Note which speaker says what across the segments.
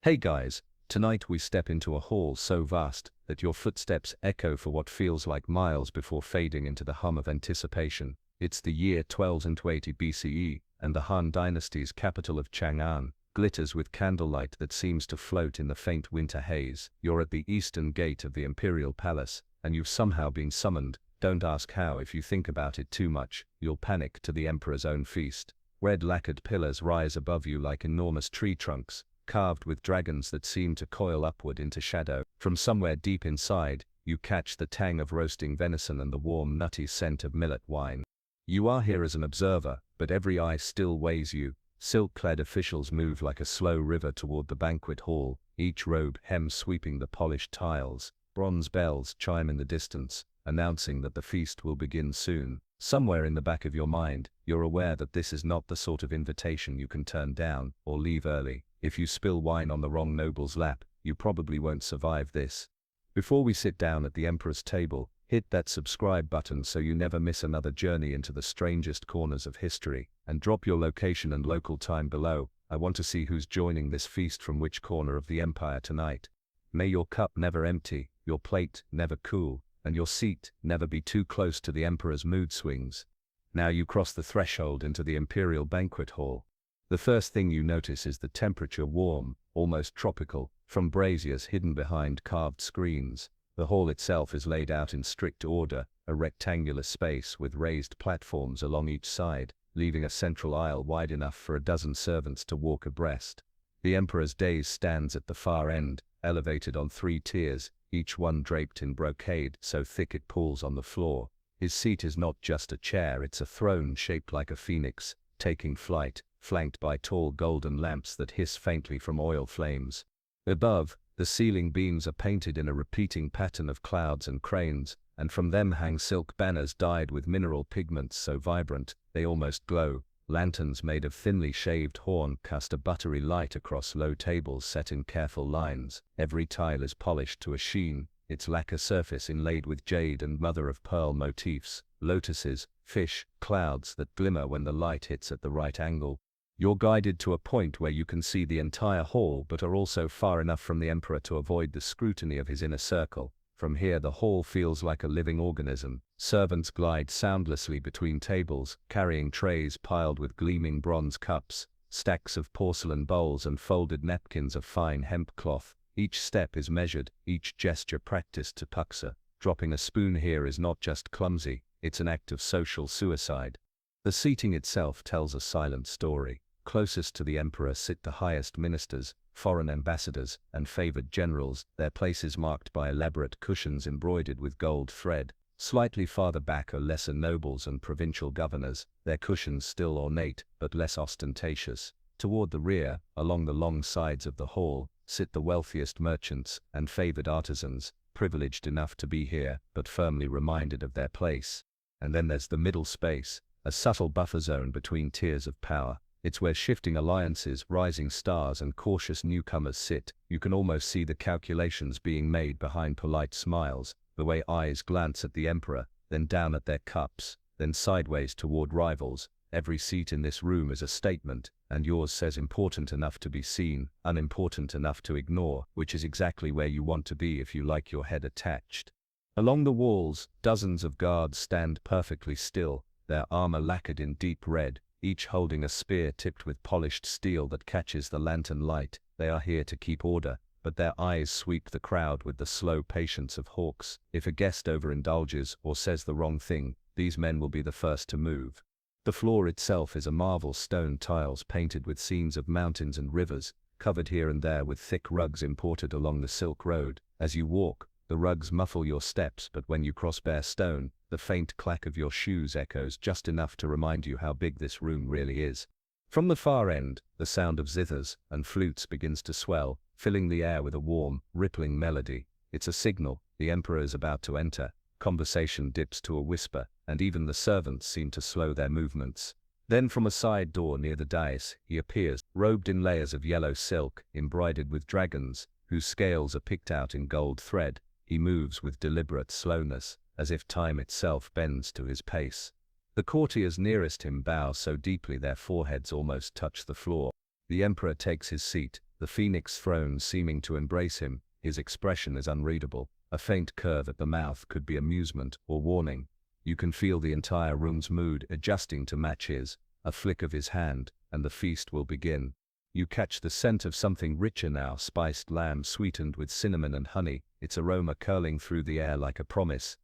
Speaker 1: Hey guys, tonight we step into a hall so vast that your footsteps echo for what feels like miles before fading into the hum of anticipation. It's the year 1280 BCE, and the Han dynasty's capital of Chang'an glitters with candlelight that seems to float in the faint winter haze. You're at the eastern gate of the imperial palace, and you've somehow been summoned. Don't ask how. If you think about it too much, you'll panic. To the emperor's own feast. Red lacquered pillars rise above you like enormous tree trunks, carved with dragons that seem to coil upward into shadow. From somewhere deep inside, you catch the tang of roasting venison and the warm nutty scent of millet wine. You are here as an observer, but every eye still weighs you. Silk-clad officials move like a slow river toward the banquet hall, each robe hem sweeping the polished tiles. Bronze bells chime in the distance, announcing that the feast will begin soon. Somewhere in the back of your mind, you're aware that this is not the sort of invitation you can turn down or leave early. If you spill wine on the wrong noble's lap, you probably won't survive this. Before we sit down at the emperor's table, hit that subscribe button so you never miss another journey into the strangest corners of history, and drop your location and local time below. I want to see who's joining this feast from which corner of the empire tonight. May your cup never empty, your plate never cool, and your seat never be too close to the emperor's mood swings. Now you cross the threshold into the imperial banquet hall. The first thing you notice is the temperature: warm, almost tropical, from braziers hidden behind carved screens. The hall itself is laid out in strict order, a rectangular space with raised platforms along each side, leaving a central aisle wide enough for a dozen servants to walk abreast. The emperor's dais stands at the far end, elevated on 3 tiers, each one draped in brocade so thick it pools on the floor. His seat is not just a chair, it's a throne shaped like a phoenix, taking flight, flanked by tall golden lamps that hiss faintly from oil flames. Above, the ceiling beams are painted in a repeating pattern of clouds and cranes, and from them hang silk banners dyed with mineral pigments so vibrant they almost glow. Lanterns made of thinly shaved horn cast a buttery light across low tables set in careful lines. Every tile is polished to a sheen, its lacquer surface inlaid with jade and mother-of-pearl motifs, lotuses, fish, clouds that glimmer when the light hits at the right angle. You're guided to a point where you can see the entire hall but are also far enough from the emperor to avoid the scrutiny of his inner circle. From here the hall feels like a living organism. Servants glide soundlessly between tables, carrying trays piled with gleaming bronze cups, stacks of porcelain bowls and folded napkins of fine hemp cloth. Each step is measured, each gesture practiced to puxa. Dropping a spoon here is not just clumsy, it's an act of social suicide. The seating itself tells a silent story. Closest to the emperor sit the highest ministers, foreign ambassadors, and favored generals, their places marked by elaborate cushions embroidered with gold thread. Slightly farther back are lesser nobles and provincial governors, their cushions still ornate, but less ostentatious. Toward the rear, along the long sides of the hall, sit the wealthiest merchants and favored artisans, privileged enough to be here, but firmly reminded of their place. And then there's the middle space, a subtle buffer zone between tiers of power. It's where shifting alliances, rising stars and cautious newcomers sit. You can almost see the calculations being made behind polite smiles, the way eyes glance at the emperor, then down at their cups, then sideways toward rivals. Every seat in this room is a statement, and yours says important enough to be seen, unimportant enough to ignore, which is exactly where you want to be if you like your head attached. Along the walls, dozens of guards stand perfectly still, their armor lacquered in deep red, each holding a spear tipped with polished steel that catches the lantern light. They are here to keep order, but their eyes sweep the crowd with the slow patience of hawks. If a guest overindulges or says the wrong thing, these men will be the first to move. The floor itself is a marvel: stone tiles painted with scenes of mountains and rivers, covered here and there with thick rugs imported along the Silk Road. As you walk, the rugs muffle your steps, but when you cross bare stone, the faint clack of your shoes echoes just enough to remind you how big this room really is. From the far end, the sound of zithers and flutes begins to swell, filling the air with a warm, rippling melody. It's a signal, the emperor is about to enter. Conversation dips to a whisper, and even the servants seem to slow their movements. Then from a side door near the dais, he appears, robed in layers of yellow silk, embroidered with dragons, whose scales are picked out in gold thread. He moves with deliberate slowness, as if time itself bends to his pace. The courtiers nearest him bow so deeply their foreheads almost touch the floor. The emperor takes his seat, the phoenix throne seeming to embrace him. His expression is unreadable. A faint curve at the mouth could be amusement or warning. You can feel the entire room's mood adjusting to match his. A flick of his hand, and the feast will begin. You catch the scent of something richer now, spiced lamb sweetened with cinnamon and honey, its aroma curling through the air like a promise.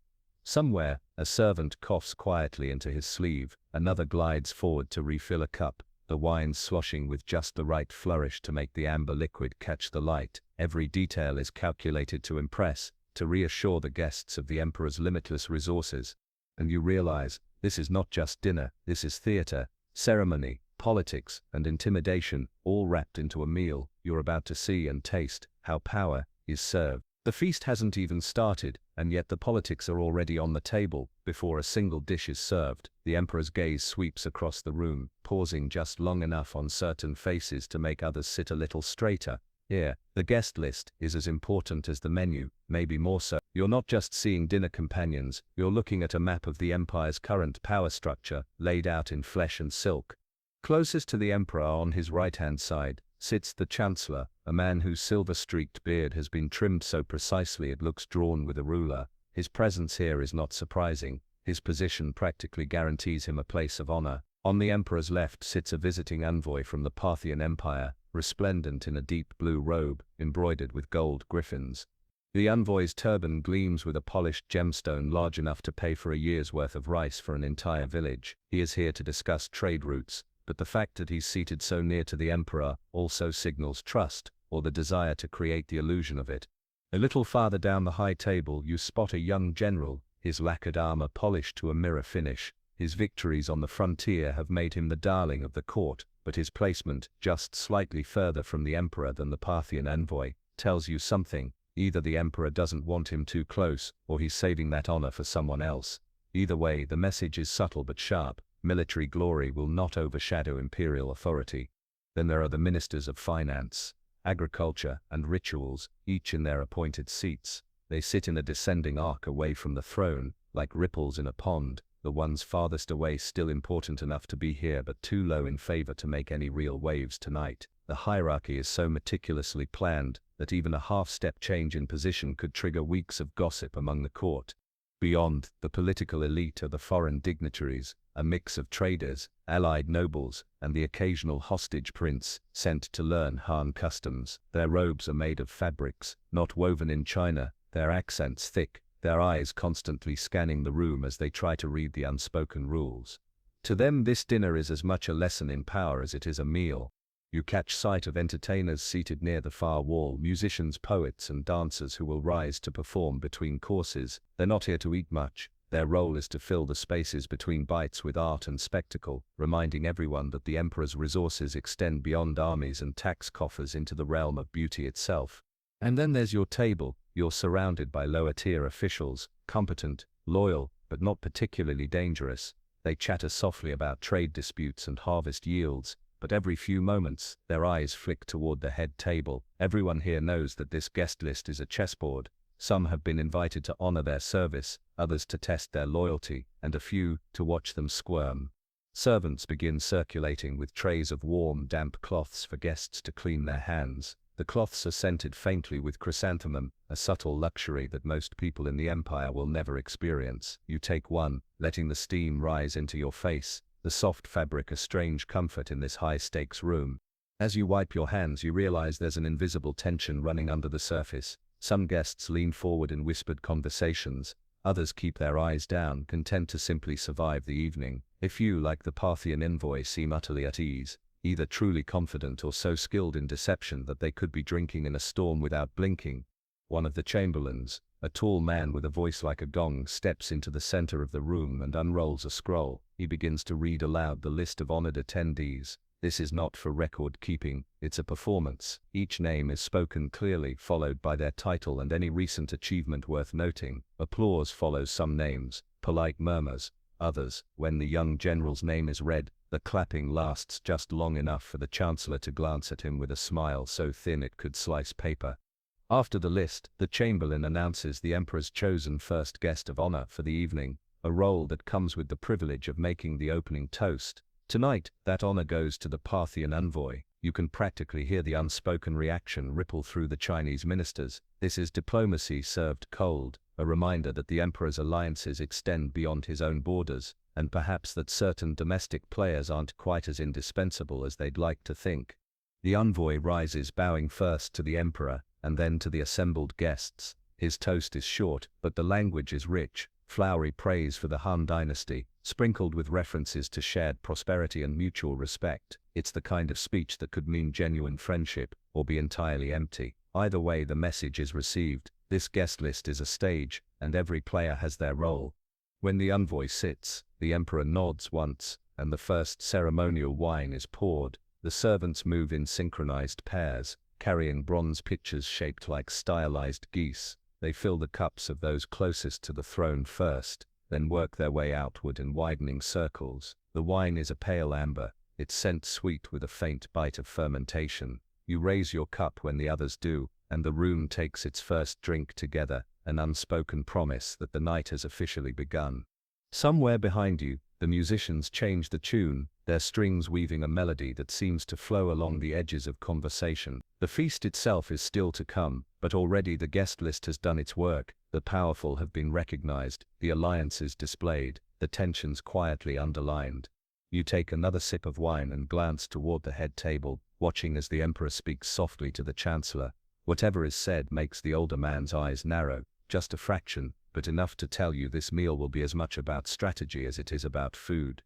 Speaker 1: Somewhere, a servant coughs quietly into his sleeve, another glides forward to refill a cup, the wine sloshing with just the right flourish to make the amber liquid catch the light. Every detail is calculated to impress, to reassure the guests of the emperor's limitless resources. And you realize, this is not just dinner, this is theater, ceremony, politics, and intimidation, all wrapped into a meal. You're about to see and taste how power is served. The feast hasn't even started, and yet the politics are already on the table. Before a single dish is served, the emperor's gaze sweeps across the room, pausing just long enough on certain faces to make others sit a little straighter. Here, the guest list is as important as the menu, maybe more so. You're not just seeing dinner companions, you're looking at a map of the empire's current power structure, laid out in flesh and silk. Closest to the emperor on his right-hand side, sits the chancellor, a man whose silver-streaked beard has been trimmed so precisely it looks drawn with a ruler. His presence here is not surprising. His position practically guarantees him a place of honor. On the emperor's left sits a visiting envoy from the Parthian Empire, resplendent in a deep blue robe, embroidered with gold griffins. The envoy's turban gleams with a polished gemstone large enough to pay for a year's worth of rice for an entire village. He is here to discuss trade routes, but the fact that he's seated so near to the emperor also signals trust, or the desire to create the illusion of it. A little farther down the high table you spot a young general, his lacquered armor polished to a mirror finish. His victories on the frontier have made him the darling of the court, but his placement, just slightly further from the emperor than the Parthian envoy, tells you something. Either the emperor doesn't want him too close, or he's saving that honor for someone else. Either way, the message is subtle but sharp. Military glory will not overshadow imperial authority. Then there are the ministers of finance, agriculture, and rituals, each in their appointed seats. They sit in a descending arc away from the throne, like ripples in a pond, the ones farthest away still important enough to be here but too low in favor to make any real waves tonight. The hierarchy is so meticulously planned that even a half-step change in position could trigger weeks of gossip among the court. Beyond, the political elite are the foreign dignitaries, a mix of traders, allied nobles, and the occasional hostage prince, sent to learn Han customs. Their robes are made of fabrics, not woven in China, their accents thick, their eyes constantly scanning the room as they try to read the unspoken rules. To them this dinner is as much a lesson in power as it is a meal. You catch sight of entertainers seated near the far wall, musicians, poets, and dancers who will rise to perform between courses. They're not here to eat much. Their role is to fill the spaces between bites with art and spectacle, reminding everyone that the emperor's resources extend beyond armies and tax coffers into the realm of beauty itself. And then there's your table. You're surrounded by lower-tier officials, competent, loyal, but not particularly dangerous. They chatter softly about trade disputes and harvest yields, but every few moments, their eyes flick toward the head table. Everyone here knows that this guest list is a chessboard. Some have been invited to honor their service, others to test their loyalty, and a few to watch them squirm. Servants begin circulating with trays of warm, damp cloths for guests to clean their hands. The cloths are scented faintly with chrysanthemum, a subtle luxury that most people in the empire will never experience. You take one, letting the steam rise into your face, the soft fabric a strange comfort in this high-stakes room. As you wipe your hands you realize there's an invisible tension running under the surface. Some guests lean forward in whispered conversations, others keep their eyes down, content to simply survive the evening. A few, like the Parthian envoy, seem utterly at ease, either truly confident or so skilled in deception that they could be drinking in a storm without blinking. One of the chamberlains, a tall man with a voice like a gong, steps into the center of the room and unrolls a scroll. He begins to read aloud the list of honored attendees. This is not for record keeping, it's a performance. Each name is spoken clearly, followed by their title and any recent achievement worth noting. Applause follows some names, polite murmurs, others. When the young general's name is read, the clapping lasts just long enough for the chancellor to glance at him with a smile so thin it could slice paper. After the list, the chamberlain announces the emperor's chosen first guest of honor for the evening, a role that comes with the privilege of making the opening toast. Tonight, that honor goes to the Parthian envoy. You can practically hear the unspoken reaction ripple through the Chinese ministers. This is diplomacy served cold, a reminder that the emperor's alliances extend beyond his own borders, and perhaps that certain domestic players aren't quite as indispensable as they'd like to think. The envoy rises, bowing first to the emperor, and then to the assembled guests. His toast is short, but the language is rich, flowery praise for the Han dynasty, sprinkled with references to shared prosperity and mutual respect. It's the kind of speech that could mean genuine friendship, or be entirely empty. Either way the message is received. This guest list is a stage, and every player has their role. When the envoy sits, the emperor nods once, and the first ceremonial wine is poured. The servants move in synchronized pairs, carrying bronze pitchers shaped like stylized geese. They fill the cups of those closest to the throne first, then work their way outward in widening circles. The wine is a pale amber, its scent sweet with a faint bite of fermentation. You raise your cup when the others do, and the room takes its first drink together, an unspoken promise that the night has officially begun. Somewhere behind you, the musicians change the tune, their strings weaving a melody that seems to flow along the edges of conversation. The feast itself is still to come, but already the guest list has done its work. The powerful have been recognized, the alliances displayed, the tensions quietly underlined. You take another sip of wine and glance toward the head table, watching as the emperor speaks softly to the chancellor. Whatever is said makes the older man's eyes narrow, just a fraction, but enough to tell you this meal will be as much about strategy as it is about food.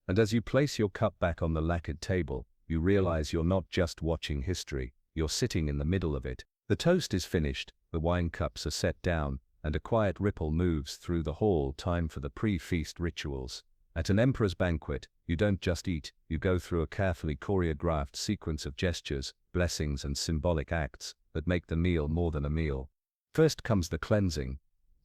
Speaker 1: And as you place your cup back on the lacquered table, you realize you're not just watching history, you're sitting in the middle of it. The toast is finished, the wine cups are set down, and a quiet ripple moves through the hall. Time for the pre-feast rituals. At an emperor's banquet, you don't just eat, you go through a carefully choreographed sequence of gestures, blessings and symbolic acts that make the meal more than a meal. First comes the cleansing.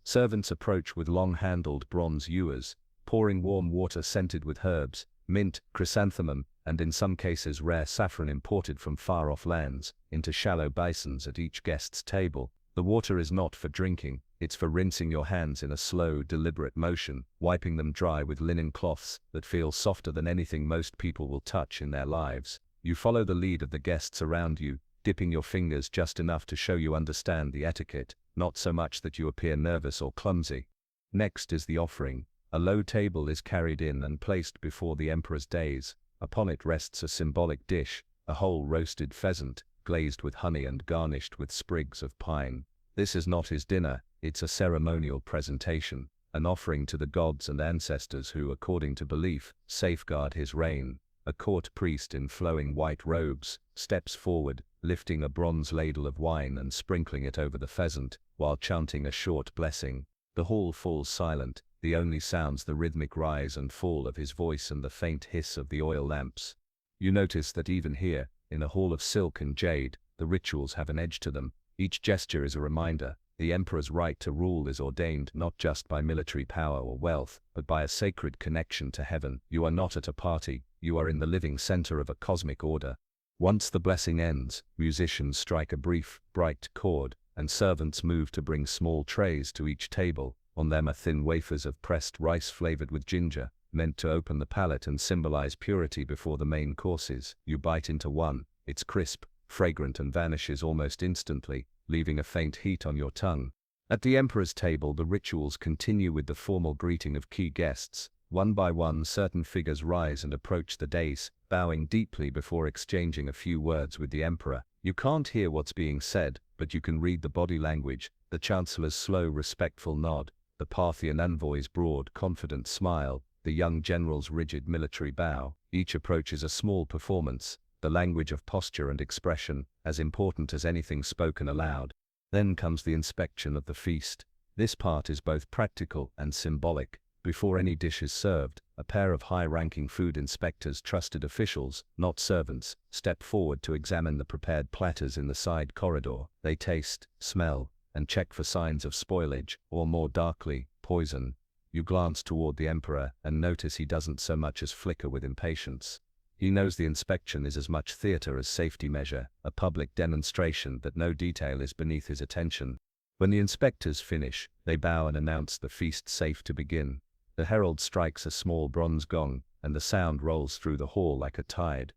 Speaker 1: Servants approach with long-handled bronze ewers, pouring warm water scented with herbs, mint, chrysanthemum, and in some cases rare saffron imported from far-off lands, into shallow basins at each guest's table. The water is not for drinking, it's for rinsing your hands in a slow, deliberate motion, wiping them dry with linen cloths that feel softer than anything most people will touch in their lives. You follow the lead of the guests around you, dipping your fingers just enough to show you understand the etiquette, not so much that you appear nervous or clumsy. Next is the offering. A low table is carried in and placed before the emperor's dais. Upon it rests a symbolic dish, a whole roasted pheasant, glazed with honey and garnished with sprigs of pine. This is not his dinner, it's a ceremonial presentation, an offering to the gods and ancestors who, according to belief, safeguard his reign. A court priest in flowing white robes steps forward, lifting a bronze ladle of wine and sprinkling it over the pheasant, while chanting a short blessing. The hall falls silent, the only sounds the rhythmic rise and fall of his voice and the faint hiss of the oil lamps. You notice that even here, in a hall of silk and jade, the rituals have an edge to them. Each gesture is a reminder. The emperor's right to rule is ordained not just by military power or wealth, but by a sacred connection to heaven. You are not at a party, you are in the living center of a cosmic order. Once the blessing ends, musicians strike a brief, bright chord, and servants move to bring small trays to each table. On them are thin wafers of pressed rice flavored with ginger, meant to open the palate and symbolize purity before the main courses. You bite into one, it's crisp, fragrant and vanishes almost instantly, leaving a faint heat on your tongue. At the emperor's table the rituals continue with the formal greeting of key guests. One by one certain figures rise and approach the dais, bowing deeply before exchanging a few words with the emperor. You can't hear what's being said, but you can read the body language, the chancellor's slow respectful nod, the Parthian envoy's broad confident smile, the young general's rigid military bow. Each approach is a small performance, the language of posture and expression, as important as anything spoken aloud. Then comes the inspection of the feast. This part is both practical and symbolic. Before any dish is served, a pair of high-ranking food inspectors, trusted officials, not servants, step forward to examine the prepared platters in the side corridor. They taste, smell, and check for signs of spoilage, or more darkly, poison. You glance toward the emperor and notice he doesn't so much as flicker with impatience. He knows the inspection is as much theater as safety measure, a public demonstration that no detail is beneath his attention. When the inspectors finish, they bow and announce the feast safe to begin. The herald strikes a small bronze gong, and the sound rolls through the hall like a tide.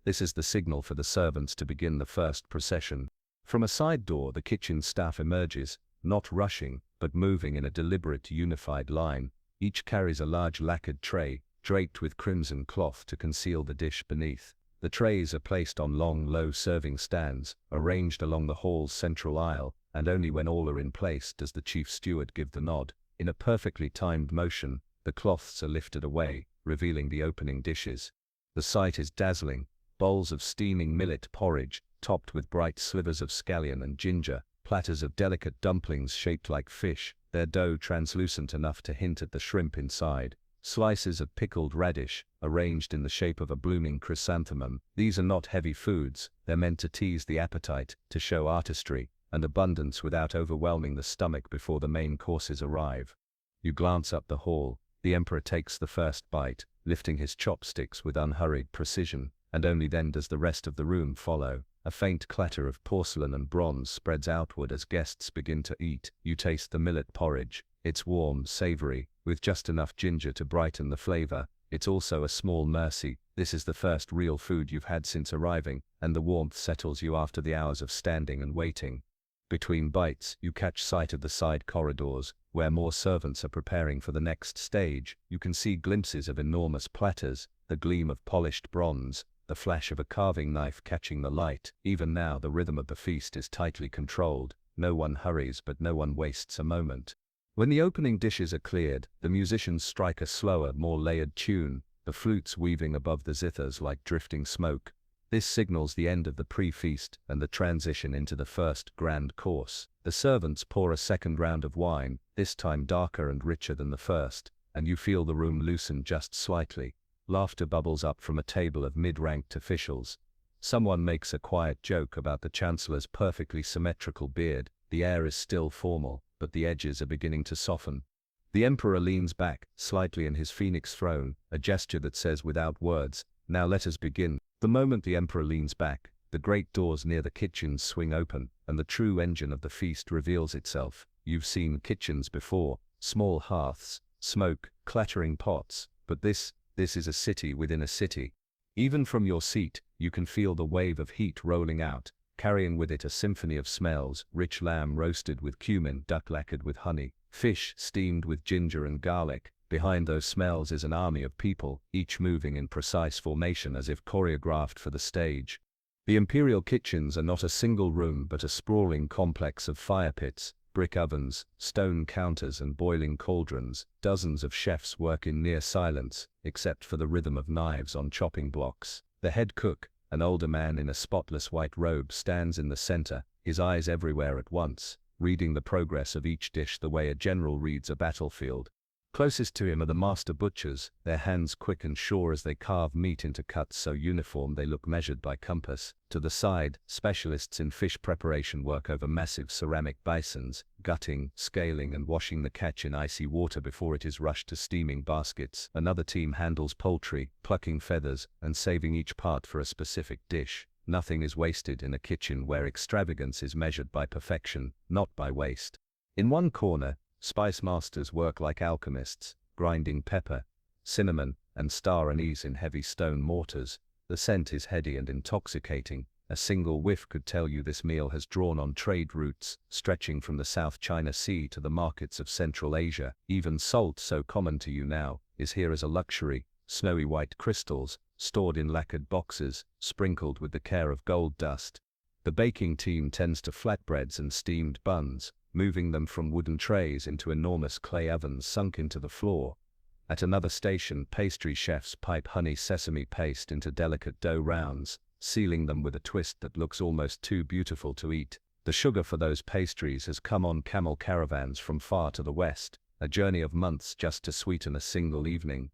Speaker 1: This is the signal for the servants to begin the first procession. From a side door the kitchen staff emerges, not rushing, but moving in a deliberate unified line. Each carries a large lacquered tray, draped with crimson cloth to conceal the dish beneath. The trays are placed on long, low serving stands, arranged along the hall's central aisle, and only when all are in place does the chief steward give the nod. In a perfectly timed motion, the cloths are lifted away, revealing the opening dishes. The sight is dazzling. Bowls of steaming millet porridge, topped with bright slivers of scallion and ginger, platters of delicate dumplings shaped like fish, their dough translucent enough to hint at the shrimp inside, slices of pickled radish, arranged in the shape of a blooming chrysanthemum. These are not heavy foods, they're meant to tease the appetite, to show artistry and abundance without overwhelming the stomach before the main courses arrive. You glance up the hall. The emperor takes the first bite, lifting his chopsticks with unhurried precision, and only then does the rest of the room follow. A faint clatter of porcelain and bronze spreads outward as guests begin to eat. You taste the millet porridge. It's warm, savory, with just enough ginger to brighten the flavor. It's also a small mercy. This is the first real food you've had since arriving, and the warmth settles you after the hours of standing and waiting. Between bites, you catch sight of the side corridors, where more servants are preparing for the next stage. You can see glimpses of enormous platters, the gleam of polished bronze, the flash of a carving knife catching the light. Even now the rhythm of the feast is tightly controlled. No one hurries, but no one wastes a moment. When the opening dishes are cleared, the musicians strike a slower, more layered tune, the flutes weaving above the zithers like drifting smoke. This signals the end of the pre-feast and the transition into the first grand course. The servants pour a second round of wine, this time darker and richer than the first, and you feel the room loosen just slightly. Laughter bubbles up from a table of mid-ranked officials. Someone makes a quiet joke about the chancellor's perfectly symmetrical beard. The air is still formal, but the edges are beginning to soften. The emperor leans back, slightly in his phoenix throne, a gesture that says without words, "Now let us begin." The moment the emperor leans back, the great doors near the kitchens swing open, and the true engine of the feast reveals itself. You've seen kitchens before, small hearths, smoke, clattering pots, but this is a city within a city. Even from your seat, you can feel the wave of heat rolling out, carrying with it a symphony of smells: rich lamb roasted with cumin, duck lacquered with honey, fish steamed with ginger and garlic. Behind those smells is an army of people, each moving in precise formation as if choreographed for the stage. The imperial kitchens are not a single room but a sprawling complex of fire pits, brick ovens, stone counters and boiling cauldrons. Dozens of chefs work in near silence, except for the rhythm of knives on chopping blocks. The head cook, an older man in a spotless white robe, stands in the center, his eyes everywhere at once, reading the progress of each dish the way a general reads a battlefield. Closest to him are the master butchers, their hands quick and sure as they carve meat into cuts so uniform they look measured by compass. To the side, specialists in fish preparation work over massive ceramic basins, gutting, scaling and washing the catch in icy water before it is rushed to steaming baskets. Another team handles poultry, plucking feathers, and saving each part for a specific dish. Nothing is wasted in a kitchen where extravagance is measured by perfection, not by waste. In one corner, spice masters work like alchemists, grinding pepper, cinnamon, and star anise in heavy stone mortars. The scent is heady and intoxicating. A single whiff could tell you this meal has drawn on trade routes, stretching from the South China Sea to the markets of Central Asia. Even salt, so common to you now, is here as a luxury, snowy white crystals, stored in lacquered boxes, sprinkled with the care of gold dust. The baking team tends to flatbreads and steamed buns, moving them from wooden trays into enormous clay ovens sunk into the floor. At another station, pastry chefs pipe honey sesame paste into delicate dough rounds, sealing them with a twist that looks almost too beautiful to eat. The sugar for those pastries has come on camel caravans from far to the west, a journey of months just to sweeten a single evening.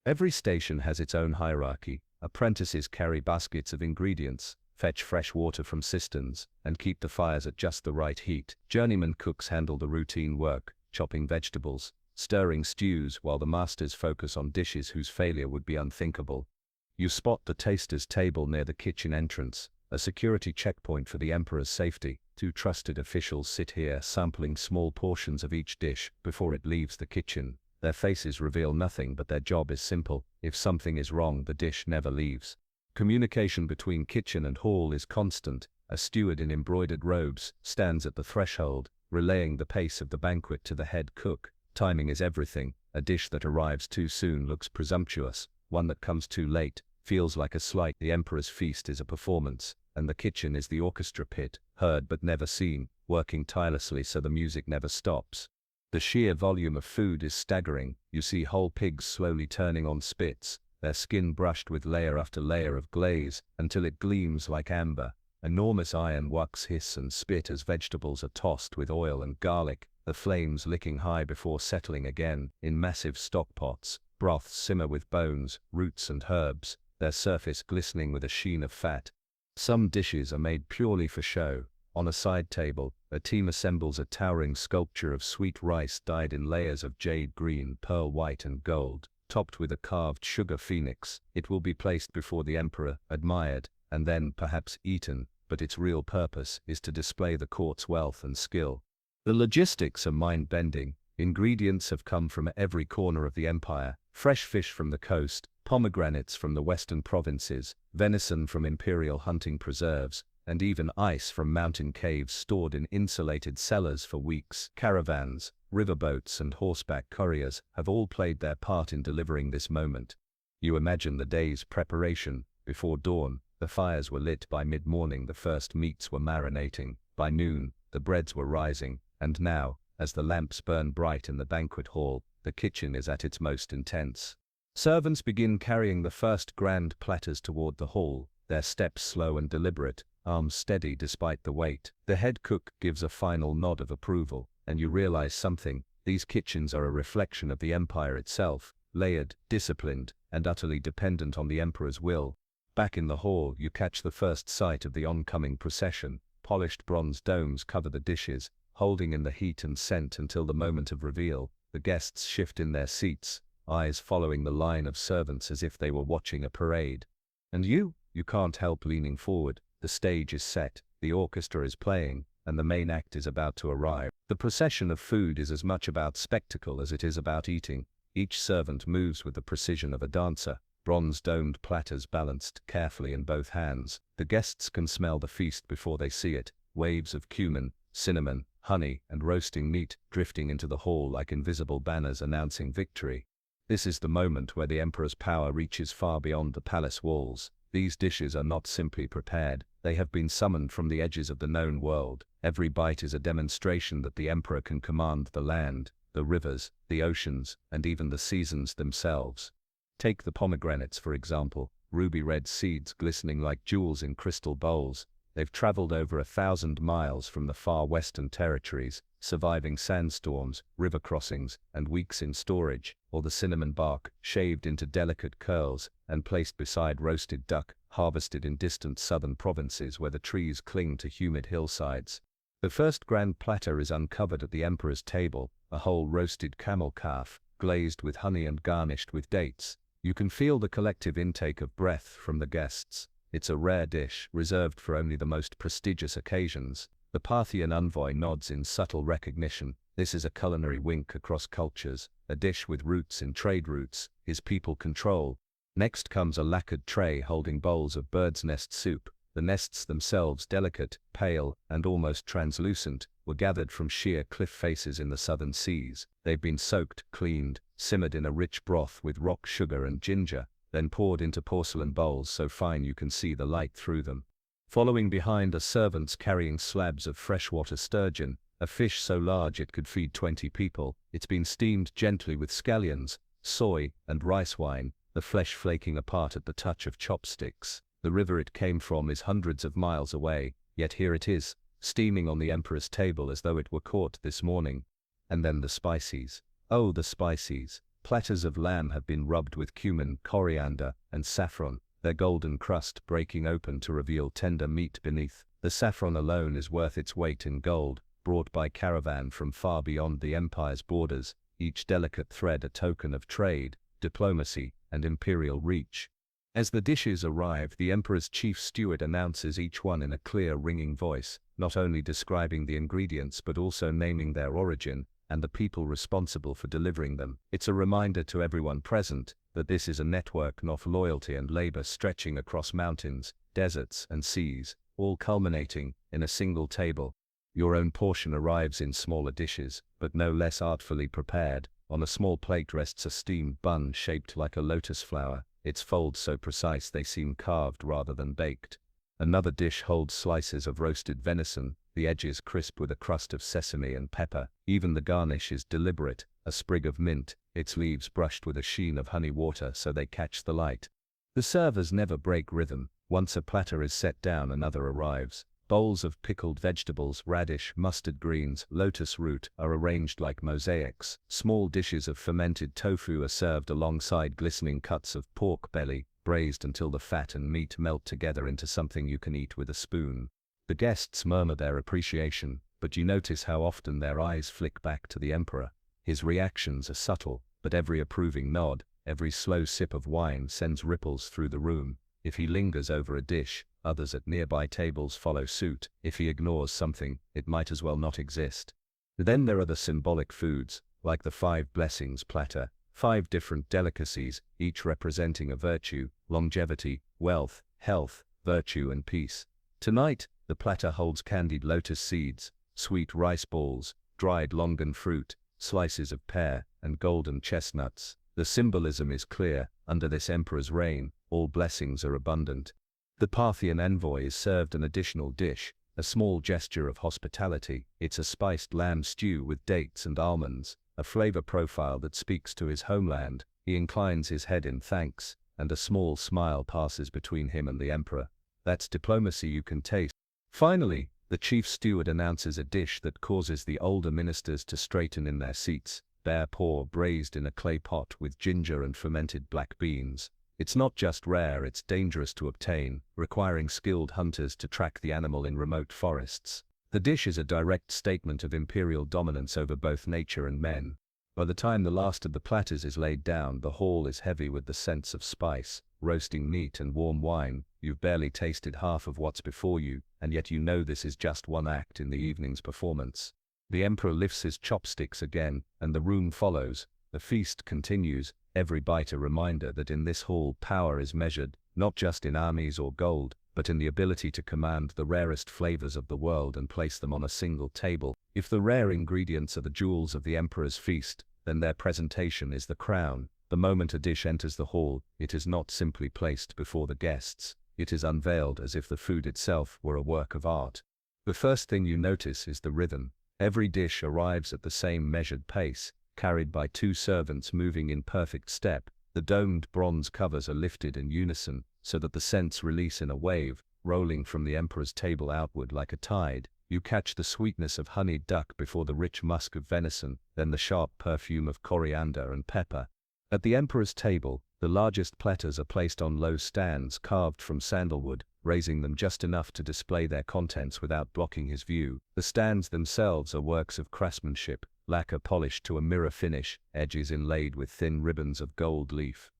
Speaker 1: Every station has its own hierarchy. Apprentices carry baskets of ingredients, fetch fresh water from cisterns, and keep the fires at just the right heat. Journeyman cooks handle the routine work, chopping vegetables, stirring stews, while the masters focus on dishes whose failure would be unthinkable. You spot the taster's table near the kitchen entrance, a security checkpoint for the emperor's safety. Two trusted officials sit here sampling small portions of each dish before it leaves the kitchen. Their faces reveal nothing, but their job is simple. If something is wrong, the dish never leaves. Communication between kitchen and hall is constant. A steward in embroidered robes stands at the threshold, relaying the pace of the banquet to the head cook. Timing is everything. A dish that arrives too soon looks presumptuous. One that comes too late feels like a slight. The emperor's feast is a performance, and the kitchen is the orchestra pit, heard but never seen, working tirelessly so the music never stops. The sheer volume of food is staggering. You see whole pigs slowly turning on spits, their skin brushed with layer after layer of glaze, until it gleams like amber. Enormous iron wuks hiss and spit as vegetables are tossed with oil and garlic, the flames licking high before settling again. In massive stock pots, broths simmer with bones, roots and herbs, their surface glistening with a sheen of fat. Some dishes are made purely for show. On a side table, a team assembles a towering sculpture of sweet rice dyed in layers of jade green, pearl white and gold, topped with a carved sugar phoenix. It will be placed before the emperor, admired, and then perhaps eaten, but its real purpose is to display the court's wealth and skill. The logistics are mind-bending. Ingredients have come from every corner of the empire: fresh fish from the coast, pomegranates from the western provinces, venison from imperial hunting preserves, and even ice from mountain caves stored in insulated cellars for weeks. Caravans, riverboats and horseback couriers have all played their part in delivering this moment. You imagine the day's preparation. Before dawn, the fires were lit. By mid-morning the first meats were marinating. By noon, the breads were rising, and now, as the lamps burn bright in the banquet hall, the kitchen is at its most intense. Servants begin carrying the first grand platters toward the hall, their steps slow and deliberate, arms steady despite the weight. The head cook gives a final nod of approval, and you realize something: these kitchens are a reflection of the empire itself, layered, disciplined, and utterly dependent on the emperor's will. Back in the hall, you catch the first sight of the oncoming procession. Polished bronze domes cover the dishes, holding in the heat and scent until the moment of reveal. The guests shift in their seats, eyes following the line of servants as if they were watching a parade. And you can't help leaning forward. The stage is set, the orchestra is playing, and the main act is about to arrive. The procession of food is as much about spectacle as it is about eating. Each servant moves with the precision of a dancer, bronze-domed platters balanced carefully in both hands. The guests can smell the feast before they see it: waves of cumin, cinnamon, honey, and roasting meat drifting into the hall like invisible banners announcing victory. This is the moment where the emperor's power reaches far beyond the palace walls. These dishes are not simply prepared, they have been summoned from the edges of the known world. Every bite is a demonstration that the emperor can command the land, the rivers, the oceans, and even the seasons themselves. Take the pomegranates for example, ruby-red seeds glistening like jewels in crystal bowls. They've traveled over 1,000 miles from the far western territories, surviving sandstorms, river crossings, and weeks in storage. Or the cinnamon bark, shaved into delicate curls, and placed beside roasted duck, harvested in distant southern provinces where the trees cling to humid hillsides. The first grand platter is uncovered at the emperor's table, a whole roasted camel calf, glazed with honey and garnished with dates. You can feel the collective intake of breath from the guests. It's a rare dish, reserved for only the most prestigious occasions. The Parthian envoy nods in subtle recognition. This is a culinary wink across cultures, a dish with roots in trade routes his people control. Next comes a lacquered tray holding bowls of bird's nest soup. The nests themselves, delicate, pale, and almost translucent, were gathered from sheer cliff faces in the southern seas. They've been soaked, cleaned, simmered in a rich broth with rock sugar and ginger, then poured into porcelain bowls so fine you can see the light through them. Following behind are servants carrying slabs of freshwater sturgeon, a fish so large it could feed 20 people. It's been steamed gently with scallions, soy, and rice wine, the flesh flaking apart at the touch of chopsticks. The river it came from is hundreds of miles away, yet here it is, steaming on the emperor's table as though it were caught this morning. And then the spices. Oh, the spices. Platters of lamb have been rubbed with cumin, coriander, and saffron, their golden crust breaking open to reveal tender meat beneath. The saffron alone is worth its weight in gold, brought by caravan from far beyond the empire's borders, each delicate thread a token of trade, diplomacy, and imperial reach. As the dishes arrive, the emperor's chief steward announces each one in a clear, ringing voice, not only describing the ingredients but also naming their origin and the people responsible for delivering them. It's a reminder to everyone present: that this is a network of loyalty and labor stretching across mountains, deserts, and seas, all culminating in a single table. Your own portion arrives in smaller dishes, but no less artfully prepared. On a small plate rests a steamed bun shaped like a lotus flower, its folds so precise they seem carved rather than baked. Another dish holds slices of roasted venison, the edges crisp with a crust of sesame and pepper. Even the garnish is deliberate, a sprig of mint, its leaves brushed with a sheen of honey water so they catch the light. The servers never break rhythm. Once a platter is set down, another arrives. Bowls of pickled vegetables, radish, mustard greens, lotus root are arranged like mosaics. Small dishes of fermented tofu are served alongside glistening cuts of pork belly, braised until the fat and meat melt together into something you can eat with a spoon. The guests murmur their appreciation, but you notice how often their eyes flick back to the emperor. His reactions are subtle, but every approving nod, every slow sip of wine sends ripples through the room. If he lingers over a dish, others at nearby tables follow suit. If he ignores something, it might as well not exist. Then there are the symbolic foods, like the 5 blessings platter, 5 different delicacies, each representing a virtue, longevity, wealth, health, virtue and peace. Tonight, the platter holds candied lotus seeds, sweet rice balls, dried longan fruit, slices of pear, and golden chestnuts. The symbolism is clear. Under this emperor's reign, all blessings are abundant. The Parthian envoy is served an additional dish, a small gesture of hospitality. It's a spiced lamb stew with dates and almonds, a flavor profile that speaks to his homeland. He inclines his head in thanks, and a small smile passes between him and the emperor. That's diplomacy you can taste. Finally, the chief steward announces a dish that causes the older ministers to straighten in their seats: bear paw braised in a clay pot with ginger and fermented black beans. It's not just rare, it's dangerous to obtain, requiring skilled hunters to track the animal in remote forests. The dish is a direct statement of imperial dominance over both nature and men. By the time the last of the platters is laid down, the hall is heavy with the scents of spice, roasting meat and warm wine. You've barely tasted half of what's before you, and yet you know this is just one act in the evening's performance. The emperor lifts his chopsticks again, and the room follows. The feast continues, every bite a reminder that in this hall power is measured, not just in armies or gold, but in the ability to command the rarest flavors of the world and place them on a single table. If the rare ingredients are the jewels of the emperor's feast, then their presentation is the crown. The moment a dish enters the hall, it is not simply placed before the guests. It is unveiled as if the food itself were a work of art. The first thing you notice is the rhythm. Every dish arrives at the same measured pace, carried by 2 servants moving in perfect step. The domed bronze covers are lifted in unison, so that the scents release in a wave, rolling from the emperor's table outward like a tide. You catch the sweetness of honeyed duck before the rich musk of venison, then the sharp perfume of coriander and pepper. At the emperor's table, the largest platters are placed on low stands carved from sandalwood, raising them just enough to display their contents without blocking his view. The stands themselves are works of craftsmanship, lacquer polished to a mirror finish, edges inlaid with thin ribbons of gold leaf.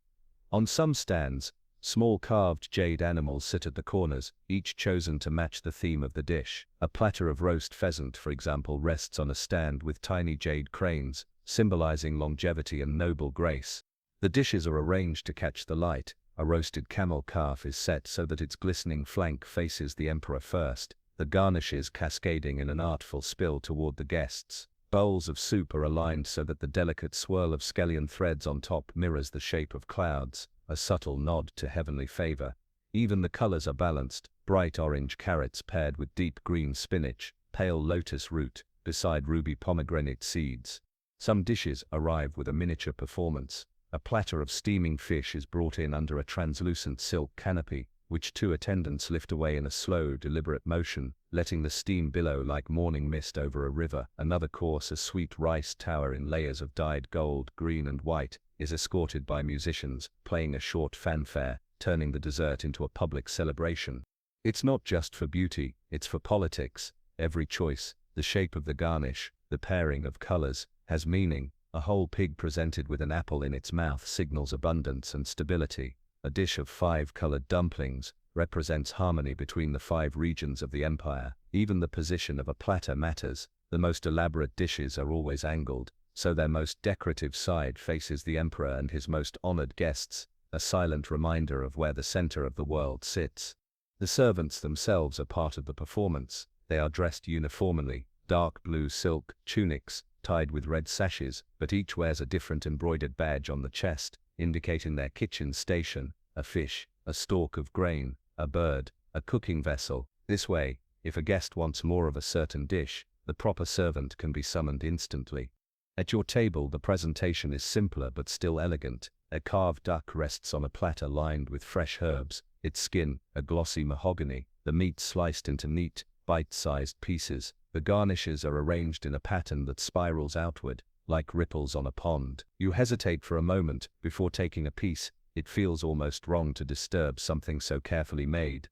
Speaker 1: On some stands, small carved jade animals sit at the corners, each chosen to match the theme of the dish. A platter of roast pheasant, for example, rests on a stand with tiny jade cranes, symbolizing longevity and noble grace. The dishes are arranged to catch the light. A roasted camel calf is set so that its glistening flank faces the emperor first, the garnishes cascading in an artful spill toward the guests. Bowls of soup are aligned so that the delicate swirl of scallion threads on top mirrors the shape of clouds, a subtle nod to heavenly favor. Even the colors are balanced: bright orange carrots paired with deep green spinach, pale lotus root, beside ruby pomegranate seeds. Some dishes arrive with a miniature performance. A platter of steaming fish is brought in under a translucent silk canopy, which 2 attendants lift away in a slow, deliberate motion, letting the steam billow like morning mist over a river. Another course, a sweet rice tower in layers of dyed gold, green and white, is escorted by musicians, playing a short fanfare, turning the dessert into a public celebration. It's not just for beauty, it's for politics. Every choice, the shape of the garnish, the pairing of colors, has meaning. A whole pig presented with an apple in its mouth signals abundance and stability. A dish of 5 colored dumplings represents harmony between the 5 regions of the empire. Even the position of a platter matters. The most elaborate dishes are always angled, so their most decorative side faces the emperor and his most honored guests, a silent reminder of where the center of the world sits. The servants themselves are part of the performance. They are dressed uniformly, dark blue silk tunics, tied with red sashes, but each wears a different embroidered badge on the chest, indicating their kitchen station: a fish, a stalk of grain, a bird, a cooking vessel. This way, if a guest wants more of a certain dish, the proper servant can be summoned instantly. At your table, the presentation is simpler but still elegant. A carved duck rests on a platter lined with fresh herbs, its skin a glossy mahogany, the meat sliced into neat, bite-sized pieces. The garnishes are arranged in a pattern that spirals outward, like ripples on a pond. You hesitate for a moment before taking a piece. It feels almost wrong to disturb something so carefully made.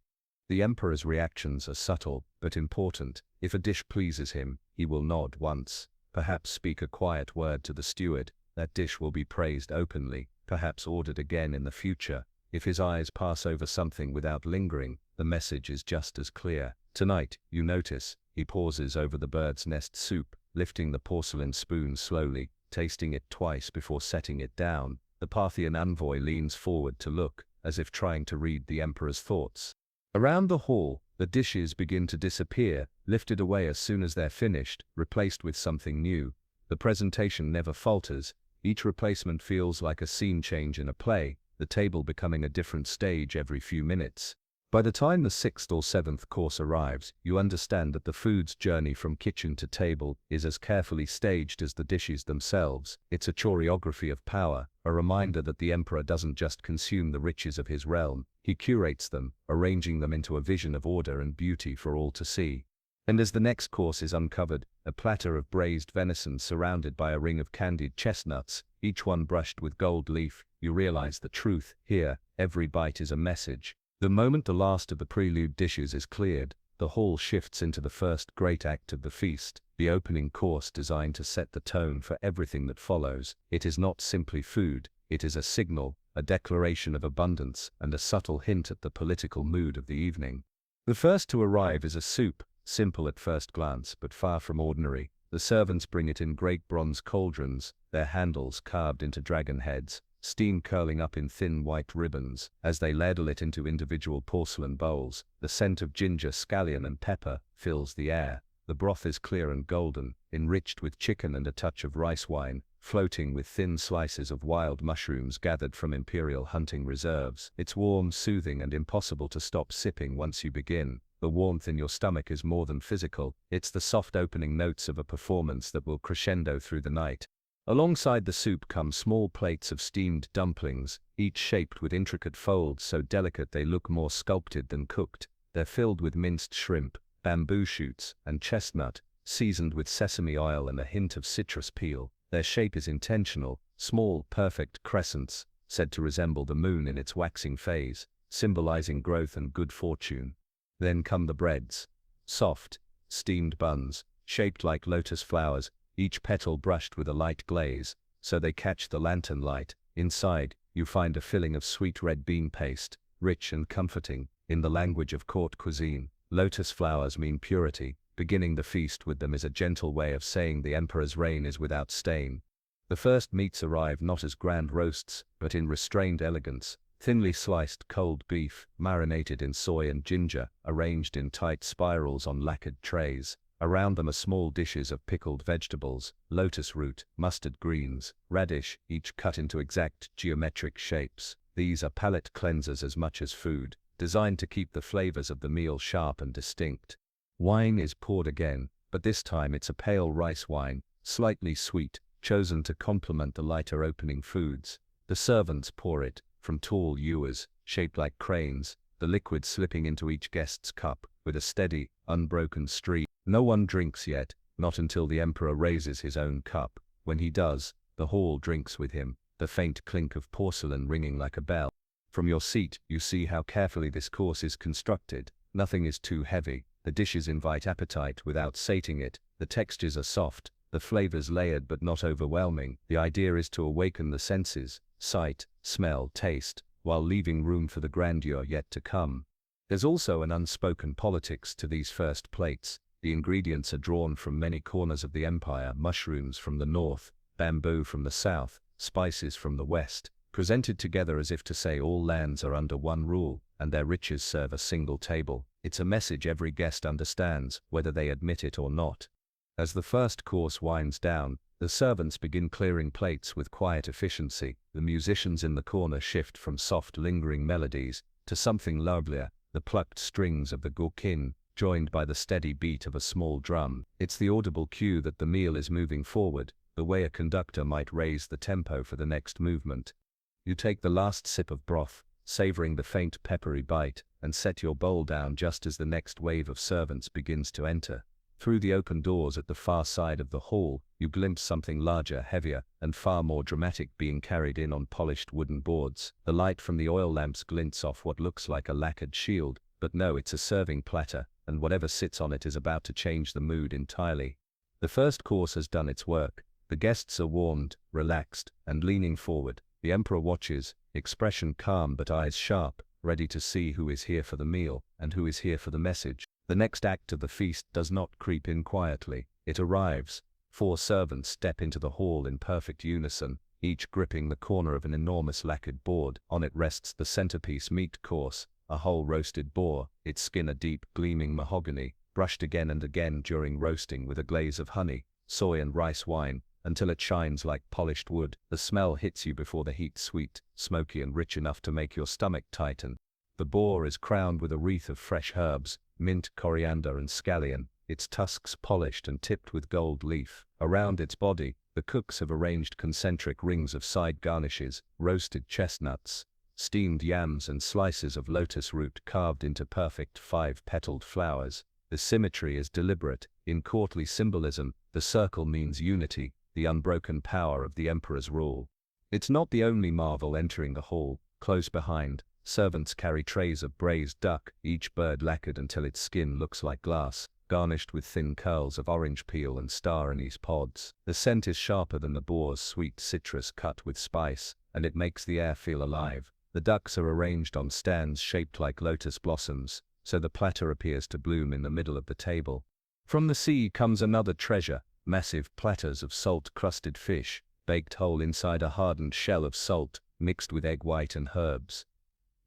Speaker 1: The emperor's reactions are subtle, but important. If a dish pleases him, he will nod once, perhaps speak a quiet word to the steward. That dish will be praised openly, perhaps ordered again in the future. If his eyes pass over something without lingering, the message is just as clear. Tonight, you notice, he pauses over the bird's nest soup, lifting the porcelain spoon slowly, tasting it twice before setting it down. The Parthian envoy leans forward to look, as if trying to read the emperor's thoughts. Around the hall, the dishes begin to disappear, lifted away as soon as they're finished, replaced with something new. The presentation never falters. Each replacement feels like a scene change in a play, the table becoming a different stage every few minutes. By the time the sixth or seventh course arrives, you understand that the food's journey from kitchen to table is as carefully staged as the dishes themselves. It's a choreography of power, a reminder that the emperor doesn't just consume the riches of his realm, he curates them, arranging them into a vision of order and beauty for all to see. And as the next course is uncovered, a platter of braised venison surrounded by a ring of candied chestnuts, each one brushed with gold leaf, you realize the truth. Here, every bite is a message. The moment the last of the prelude dishes is cleared, the hall shifts into the first great act of the feast, the opening course designed to set the tone for everything that follows. It is not simply food, it is a signal, a declaration of abundance, and a subtle hint at the political mood of the evening. The first to arrive is a soup, simple at first glance but far from ordinary. The servants bring it in great bronze cauldrons, their handles carved into dragon heads, steam curling up in thin white ribbons. As they ladle it into individual porcelain bowls, the scent of ginger, scallion and pepper fills the air. The broth is clear and golden, enriched with chicken and a touch of rice wine, floating with thin slices of wild mushrooms gathered from imperial hunting reserves. It's warm, soothing and impossible to stop sipping once you begin. The warmth in your stomach is more than physical, it's the soft opening notes of a performance that will crescendo through the night. Alongside the soup come small plates of steamed dumplings, each shaped with intricate folds so delicate they look more sculpted than cooked. They're filled with minced shrimp, bamboo shoots, and chestnut, seasoned with sesame oil and a hint of citrus peel. Their shape is intentional, small, perfect crescents, said to resemble the moon in its waxing phase, symbolizing growth and good fortune. Then come the breads. Soft, steamed buns, shaped like lotus flowers, each petal brushed with a light glaze, so they catch the lantern light. Inside, you find a filling of sweet red bean paste, rich and comforting. In the language of court cuisine, lotus flowers mean purity. Beginning the feast with them is a gentle way of saying the emperor's reign is without stain. The first meats arrive not as grand roasts, but in restrained elegance. Thinly sliced cold beef, marinated in soy and ginger, arranged in tight spirals on lacquered trays. Around them are small dishes of pickled vegetables, lotus root, mustard greens, radish, each cut into exact geometric shapes. These are palate cleansers as much as food, designed to keep the flavors of the meal sharp and distinct. Wine is poured again, but this time it's a pale rice wine, slightly sweet, chosen to complement the lighter opening foods. The servants pour it, from tall ewers, shaped like cranes, the liquid slipping into each guest's cup, with a steady, unbroken stream. No one drinks yet, not until the emperor raises his own cup. When he does, the hall drinks with him, the faint clink of porcelain ringing like a bell. From your seat, you see how carefully this course is constructed. Nothing is too heavy, the dishes invite appetite without sating it, the textures are soft, the flavors layered but not overwhelming. The idea is to awaken the senses, sight, smell, taste, while leaving room for the grandeur yet to come. There's also an unspoken politics to these first plates. The ingredients are drawn from many corners of the empire: mushrooms from the north, bamboo from the south, spices from the west, presented together as if to say all lands are under one rule, and their riches serve a single table. It's a message every guest understands, whether they admit it or not. As the first course winds down, the servants begin clearing plates with quiet efficiency. The musicians in the corner shift from soft lingering melodies to something lovelier, the plucked strings of the gurkin, joined by the steady beat of a small drum. It's the audible cue that the meal is moving forward, the way a conductor might raise the tempo for the next movement. You take the last sip of broth, savoring the faint peppery bite, and set your bowl down just as the next wave of servants begins to enter. Through the open doors at the far side of the hall, you glimpse something larger, heavier, and far more dramatic being carried in on polished wooden boards. The light from the oil lamps glints off what looks like a lacquered shield, but no, it's a serving platter, and whatever sits on it is about to change the mood entirely. The first course has done its work. The guests are warmed, relaxed, and leaning forward. The emperor watches, expression calm but eyes sharp, ready to see who is here for the meal, and who is here for the message. The next act of the feast does not creep in quietly. It arrives. 4 servants step into the hall in perfect unison, each gripping the corner of an enormous lacquered board. On it rests the centerpiece meat course, a whole roasted boar, its skin a deep, gleaming mahogany, brushed again and again during roasting with a glaze of honey, soy and rice wine, until it shines like polished wood. The smell hits you before the heat, sweet, smoky and rich enough to make your stomach tighten. The boar is crowned with a wreath of fresh herbs, mint, coriander and scallion, its tusks polished and tipped with gold leaf. Around its body, the cooks have arranged concentric rings of side garnishes, roasted chestnuts, steamed yams and slices of lotus root carved into perfect 5-petaled flowers. The symmetry is deliberate. In courtly symbolism, the circle means unity, the unbroken power of the emperor's rule. It's not the only marvel entering the hall. Close behind, servants carry trays of braised duck, each bird lacquered until its skin looks like glass, garnished with thin curls of orange peel and star anise pods. The scent is sharper than the boar's sweet citrus cut with spice, and it makes the air feel alive. The ducks are arranged on stands shaped like lotus blossoms, so the platter appears to bloom in the middle of the table. From the sea comes another treasure, massive platters of salt-crusted fish, baked whole inside a hardened shell of salt, mixed with egg white and herbs.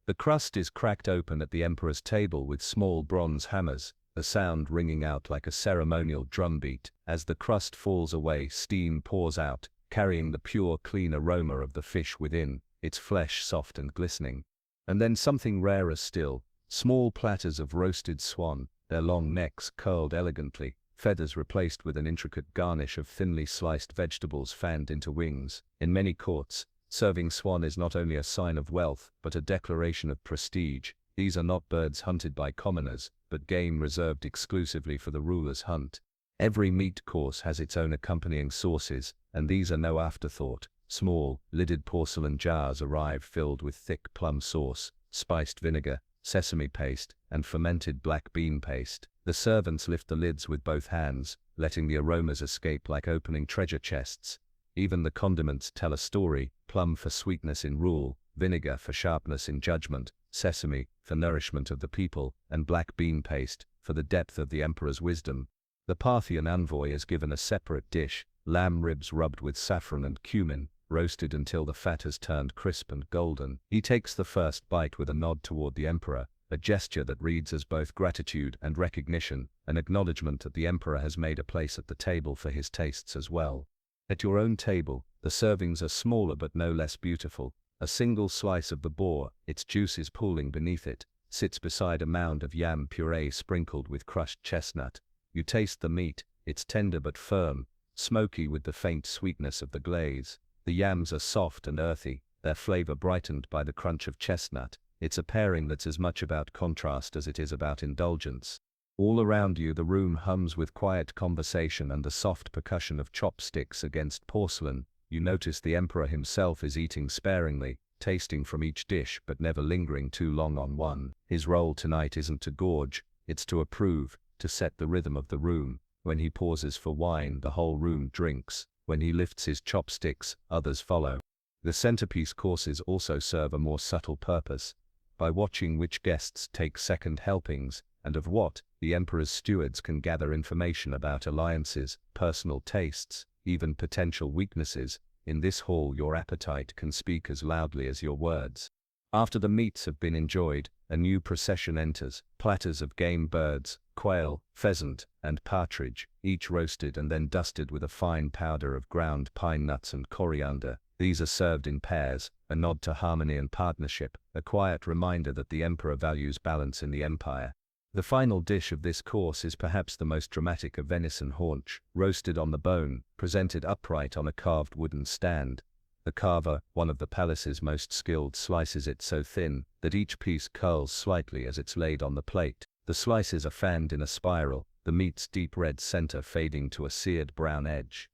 Speaker 1: The crust is cracked open at the emperor's table with small bronze hammers, the sound ringing out like a ceremonial drumbeat. As the crust falls away, steam pours out, carrying the pure, clean aroma of the fish within, its flesh soft and glistening. And then something rarer still, small platters of roasted swan, their long necks curled elegantly, feathers replaced with an intricate garnish of thinly sliced vegetables fanned into wings. In many courts, serving swan is not only a sign of wealth, but a declaration of prestige. These are not birds hunted by commoners, but game reserved exclusively for the ruler's hunt. Every meat course has its own accompanying sauces, and these are no afterthought. Small, lidded porcelain jars arrive filled with thick plum sauce, spiced vinegar, sesame paste, and fermented black bean paste. The servants lift the lids with both hands, letting the aromas escape like opening treasure chests. Even the condiments tell a story: plum for sweetness in rule, vinegar for sharpness in judgment, sesame for nourishment of the people, and black bean paste for the depth of the emperor's wisdom. The Parthian envoy is given a separate dish, lamb ribs rubbed with saffron and cumin, roasted until the fat has turned crisp and golden. He takes the first bite with a nod toward the emperor, a gesture that reads as both gratitude and recognition, an acknowledgement that the emperor has made a place at the table for his tastes as well. At your own table, the servings are smaller but no less beautiful. A single slice of the boar, its juices pooling beneath it, sits beside a mound of yam puree sprinkled with crushed chestnut. You taste the meat, it's tender but firm, smoky with the faint sweetness of the glaze. The yams are soft and earthy, their flavor brightened by the crunch of chestnut. It's a pairing that's as much about contrast as it is about indulgence. All around you the room hums with quiet conversation and the soft percussion of chopsticks against porcelain. You notice the emperor himself is eating sparingly, tasting from each dish but never lingering too long on one. His role tonight isn't to gorge, it's to approve, to set the rhythm of the room. When he pauses for wine, the whole room drinks. When he lifts his chopsticks, others follow. The centerpiece courses also serve a more subtle purpose. By watching which guests take second helpings, and of what, the emperor's stewards can gather information about alliances, personal tastes, even potential weaknesses. In this hall your appetite can speak as loudly as your words. After the meats have been enjoyed, a new procession enters, platters of game birds, quail, pheasant, and partridge, each roasted and then dusted with a fine powder of ground pine nuts and coriander. These are served in pairs, a nod to harmony and partnership, a quiet reminder that the emperor values balance in the empire. The final dish of this course is perhaps the most dramatic: a venison haunch, roasted on the bone, presented upright on a carved wooden stand. The carver, one of the palace's most skilled, slices it so thin that each piece curls slightly as it's laid on the plate. The slices are fanned in a spiral, the meat's deep red center fading to a seared brown edge.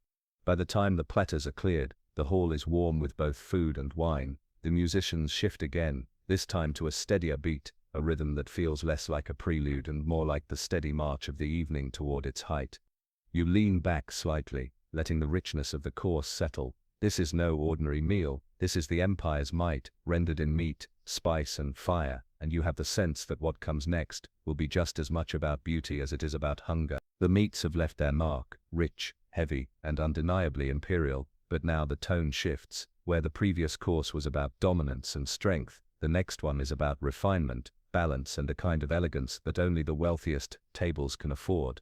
Speaker 1: By the time the platters are cleared, the hall is warm with both food and wine. The musicians shift again, this time to a steadier beat, a rhythm that feels less like a prelude and more like the steady march of the evening toward its height. You lean back slightly, letting the richness of the course settle. This is no ordinary meal, this is the empire's might, rendered in meat, spice and fire, and you have the sense that what comes next will be just as much about beauty as it is about hunger. The meats have left their mark, rich, heavy, and undeniably imperial, but now the tone shifts. Where the previous course was about dominance and strength, the next one is about refinement, balance and a kind of elegance that only the wealthiest tables can afford.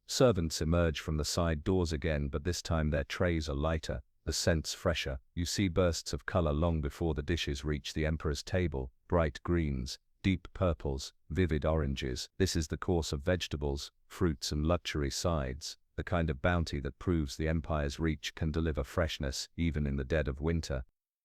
Speaker 1: Servants emerge from the side doors again, but this time their trays are lighter, the scents fresher. You see bursts of color long before the dishes reach the emperor's table, bright greens, deep purples, vivid oranges. This is the course of vegetables, fruits and luxury sides, the kind of bounty that proves the empire's reach can deliver freshness even in the dead of winter.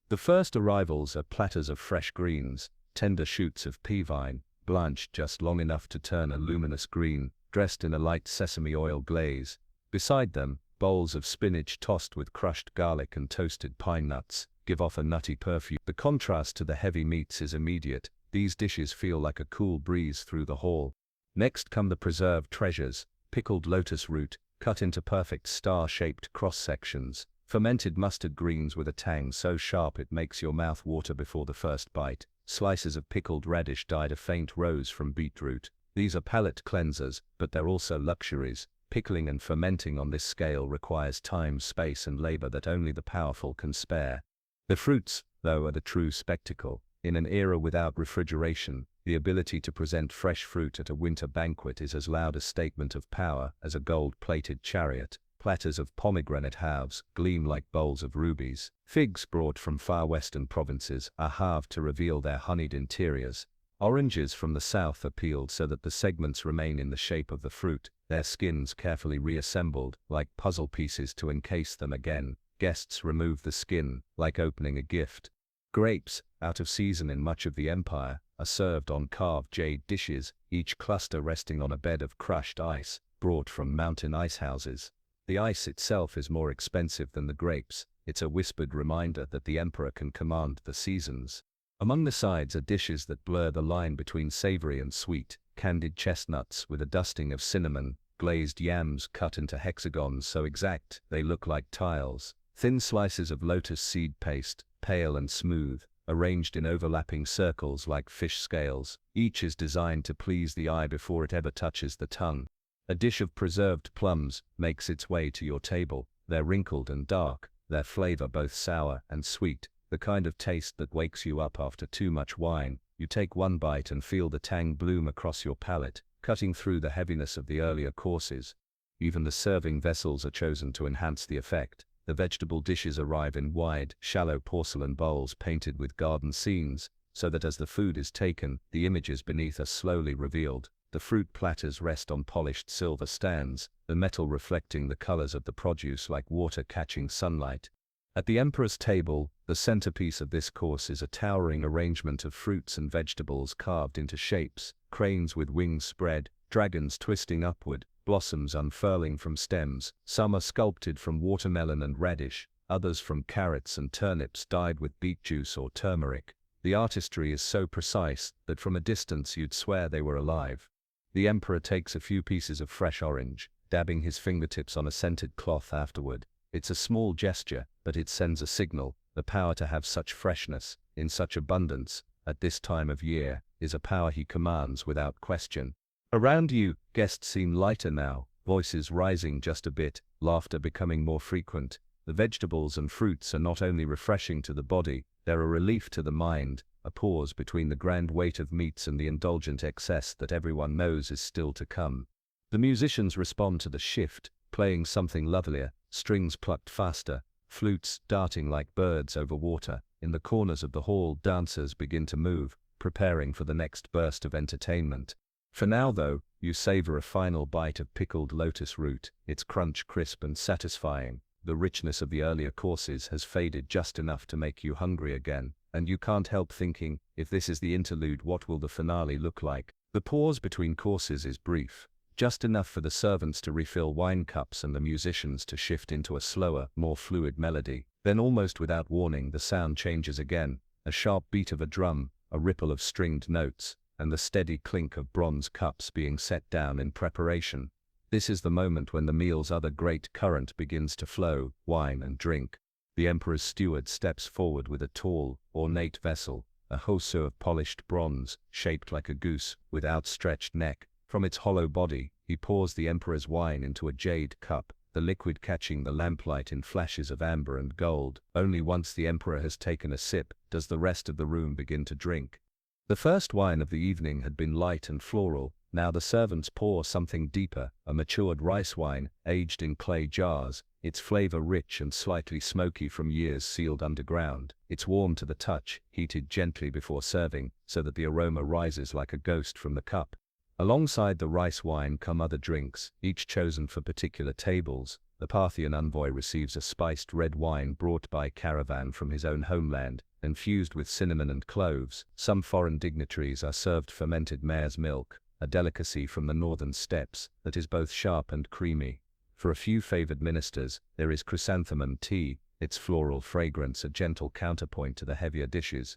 Speaker 1: The first arrivals are platters of fresh greens, tender shoots of pea vine, blanched just long enough to turn a luminous green, dressed in a light sesame oil glaze. Beside them, bowls of spinach tossed with crushed garlic and toasted pine nuts give off a nutty perfume. The contrast to the heavy meats is immediate. These dishes feel like a cool breeze through the hall. Next come the preserved treasures, pickled lotus root, cut into perfect star-shaped cross-sections, fermented mustard greens with a tang so sharp it makes your mouth water before the first bite, slices of pickled radish dyed a faint rose from beetroot. These are palate cleansers, but they're also luxuries. Pickling and fermenting on this scale requires time, space and labor that only the powerful can spare. The fruits, though, are the true spectacle. In an era without refrigeration, the ability to present fresh fruit at a winter banquet is as loud a statement of power as a gold-plated chariot. Platters of pomegranate halves gleam like bowls of rubies. Figs brought from far western provinces are halved to reveal their honeyed interiors. Oranges from the south are peeled so that the segments remain in the shape of the fruit, their skins carefully reassembled, like puzzle pieces to encase them again. Guests remove the skin, like opening a gift. Grapes, out of season in much of the empire, are served on carved jade dishes, each cluster resting on a bed of crushed ice, brought from mountain icehouses. The ice itself is more expensive than the grapes. It's a whispered reminder that the emperor can command the seasons. Among the sides are dishes that blur the line between savory and sweet, candied chestnuts with a dusting of cinnamon, glazed yams cut into hexagons so exact they look like tiles, thin slices of lotus seed paste, pale and smooth, arranged in overlapping circles like fish scales. Each is designed to please the eye before it ever touches the tongue. A dish of preserved plums makes its way to your table. They're wrinkled and dark, their flavor both sour and sweet, the kind of taste that wakes you up after too much wine. You take one bite and feel the tang bloom across your palate, cutting through the heaviness of the earlier courses. Even the serving vessels are chosen to enhance the effect. The vegetable dishes arrive in wide, shallow porcelain bowls painted with garden scenes, so that as the food is taken, the images beneath are slowly revealed. The fruit platters rest on polished silver stands, the metal reflecting the colors of the produce like water catching sunlight. At the emperor's table, the centerpiece of this course is a towering arrangement of fruits and vegetables carved into shapes, cranes with wings spread, dragons twisting upward, blossoms unfurling from stems. Some are sculpted from watermelon and radish, others from carrots and turnips dyed with beet juice or turmeric. The artistry is so precise that from a distance you'd swear they were alive. The emperor takes a few pieces of fresh orange, dabbing his fingertips on a scented cloth afterward. It's a small gesture, but it sends a signal. The power to have such freshness, in such abundance, at this time of year, is a power he commands without question. Around you, guests seem lighter now, voices rising just a bit, laughter becoming more frequent. The vegetables and fruits are not only refreshing to the body, they're a relief to the mind, a pause between the grand weight of meats and the indulgent excess that everyone knows is still to come. The musicians respond to the shift, playing something lovelier, strings plucked faster, flutes darting like birds over water. In the corners of the hall, dancers begin to move, preparing for the next burst of entertainment. For now, though, you savor a final bite of pickled lotus root, its crunch crisp and satisfying. The richness of the earlier courses has faded just enough to make you hungry again, and you can't help thinking, if this is the interlude, what will the finale look like? The pause between courses is brief, just enough for the servants to refill wine cups and the musicians to shift into a slower, more fluid melody. Then, almost without warning, the sound changes again, a sharp beat of a drum, a ripple of stringed notes, and the steady clink of bronze cups being set down in preparation. This is the moment when the meal's other great current begins to flow, wine and drink. The emperor's steward steps forward with a tall, ornate vessel, a hausseur of polished bronze, shaped like a goose, with outstretched neck. From its hollow body, he pours the emperor's wine into a jade cup, the liquid catching the lamplight in flashes of amber and gold. Only once the emperor has taken a sip, does the rest of the room begin to drink. The first wine of the evening had been light and floral. Now the servants pour something deeper, a matured rice wine, aged in clay jars, its flavor rich and slightly smoky from years sealed underground. It's warm to the touch, heated gently before serving, so that the aroma rises like a ghost from the cup. Alongside the rice wine come other drinks, each chosen for particular tables. The Parthian envoy receives a spiced red wine brought by caravan from his own homeland, infused with cinnamon and cloves. Some foreign dignitaries are served fermented mare's milk, a delicacy from the northern steppes that is both sharp and creamy. For a few favored ministers, there is chrysanthemum tea, its floral fragrance a gentle counterpoint to the heavier dishes.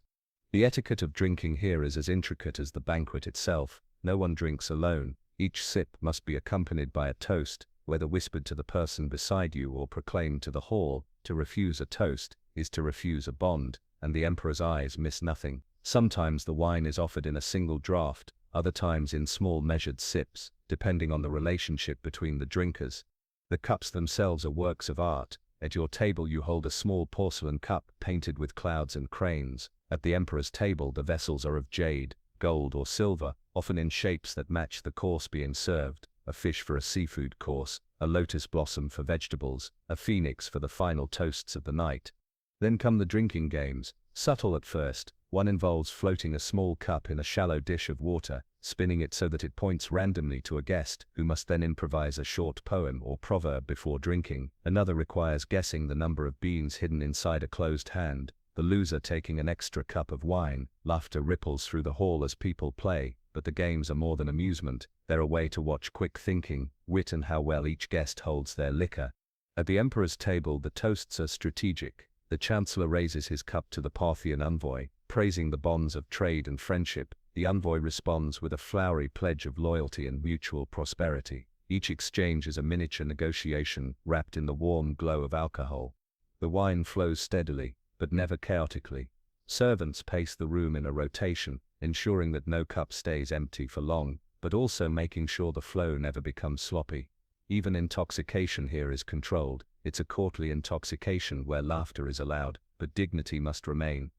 Speaker 1: The etiquette of drinking here is as intricate as the banquet itself. No one drinks alone. Each sip must be accompanied by a toast, whether whispered to the person beside you or proclaimed to the hall. To refuse a toast is to refuse a bond, and the emperor's eyes miss nothing. Sometimes the wine is offered in a single draught, other times in small measured sips, depending on the relationship between the drinkers. The cups themselves are works of art. At your table you hold a small porcelain cup painted with clouds and cranes. At the emperor's table the vessels are of jade, gold or silver, often in shapes that match the course being served, a fish for a seafood course, a lotus blossom for vegetables, a phoenix for the final toasts of the night. Then come the drinking games, subtle at first. One involves floating a small cup in a shallow dish of water, spinning it so that it points randomly to a guest, who must then improvise a short poem or proverb before drinking. Another requires guessing the number of beans hidden inside a closed hand, the loser taking an extra cup of wine. Laughter ripples through the hall as people play, but the games are more than amusement. They're a way to watch quick thinking, wit and how well each guest holds their liquor. At the emperor's table the toasts are strategic. The chancellor raises his cup to the Parthian envoy, praising the bonds of trade and friendship. The envoy responds with a flowery pledge of loyalty and mutual prosperity. Each exchange is a miniature negotiation, wrapped in the warm glow of alcohol. The wine flows steadily, but never chaotically. Servants pace the room in a rotation, ensuring that no cup stays empty for long, but also making sure the flow never becomes sloppy. Even intoxication here is controlled. It's a courtly intoxication where laughter is allowed, but dignity must remain.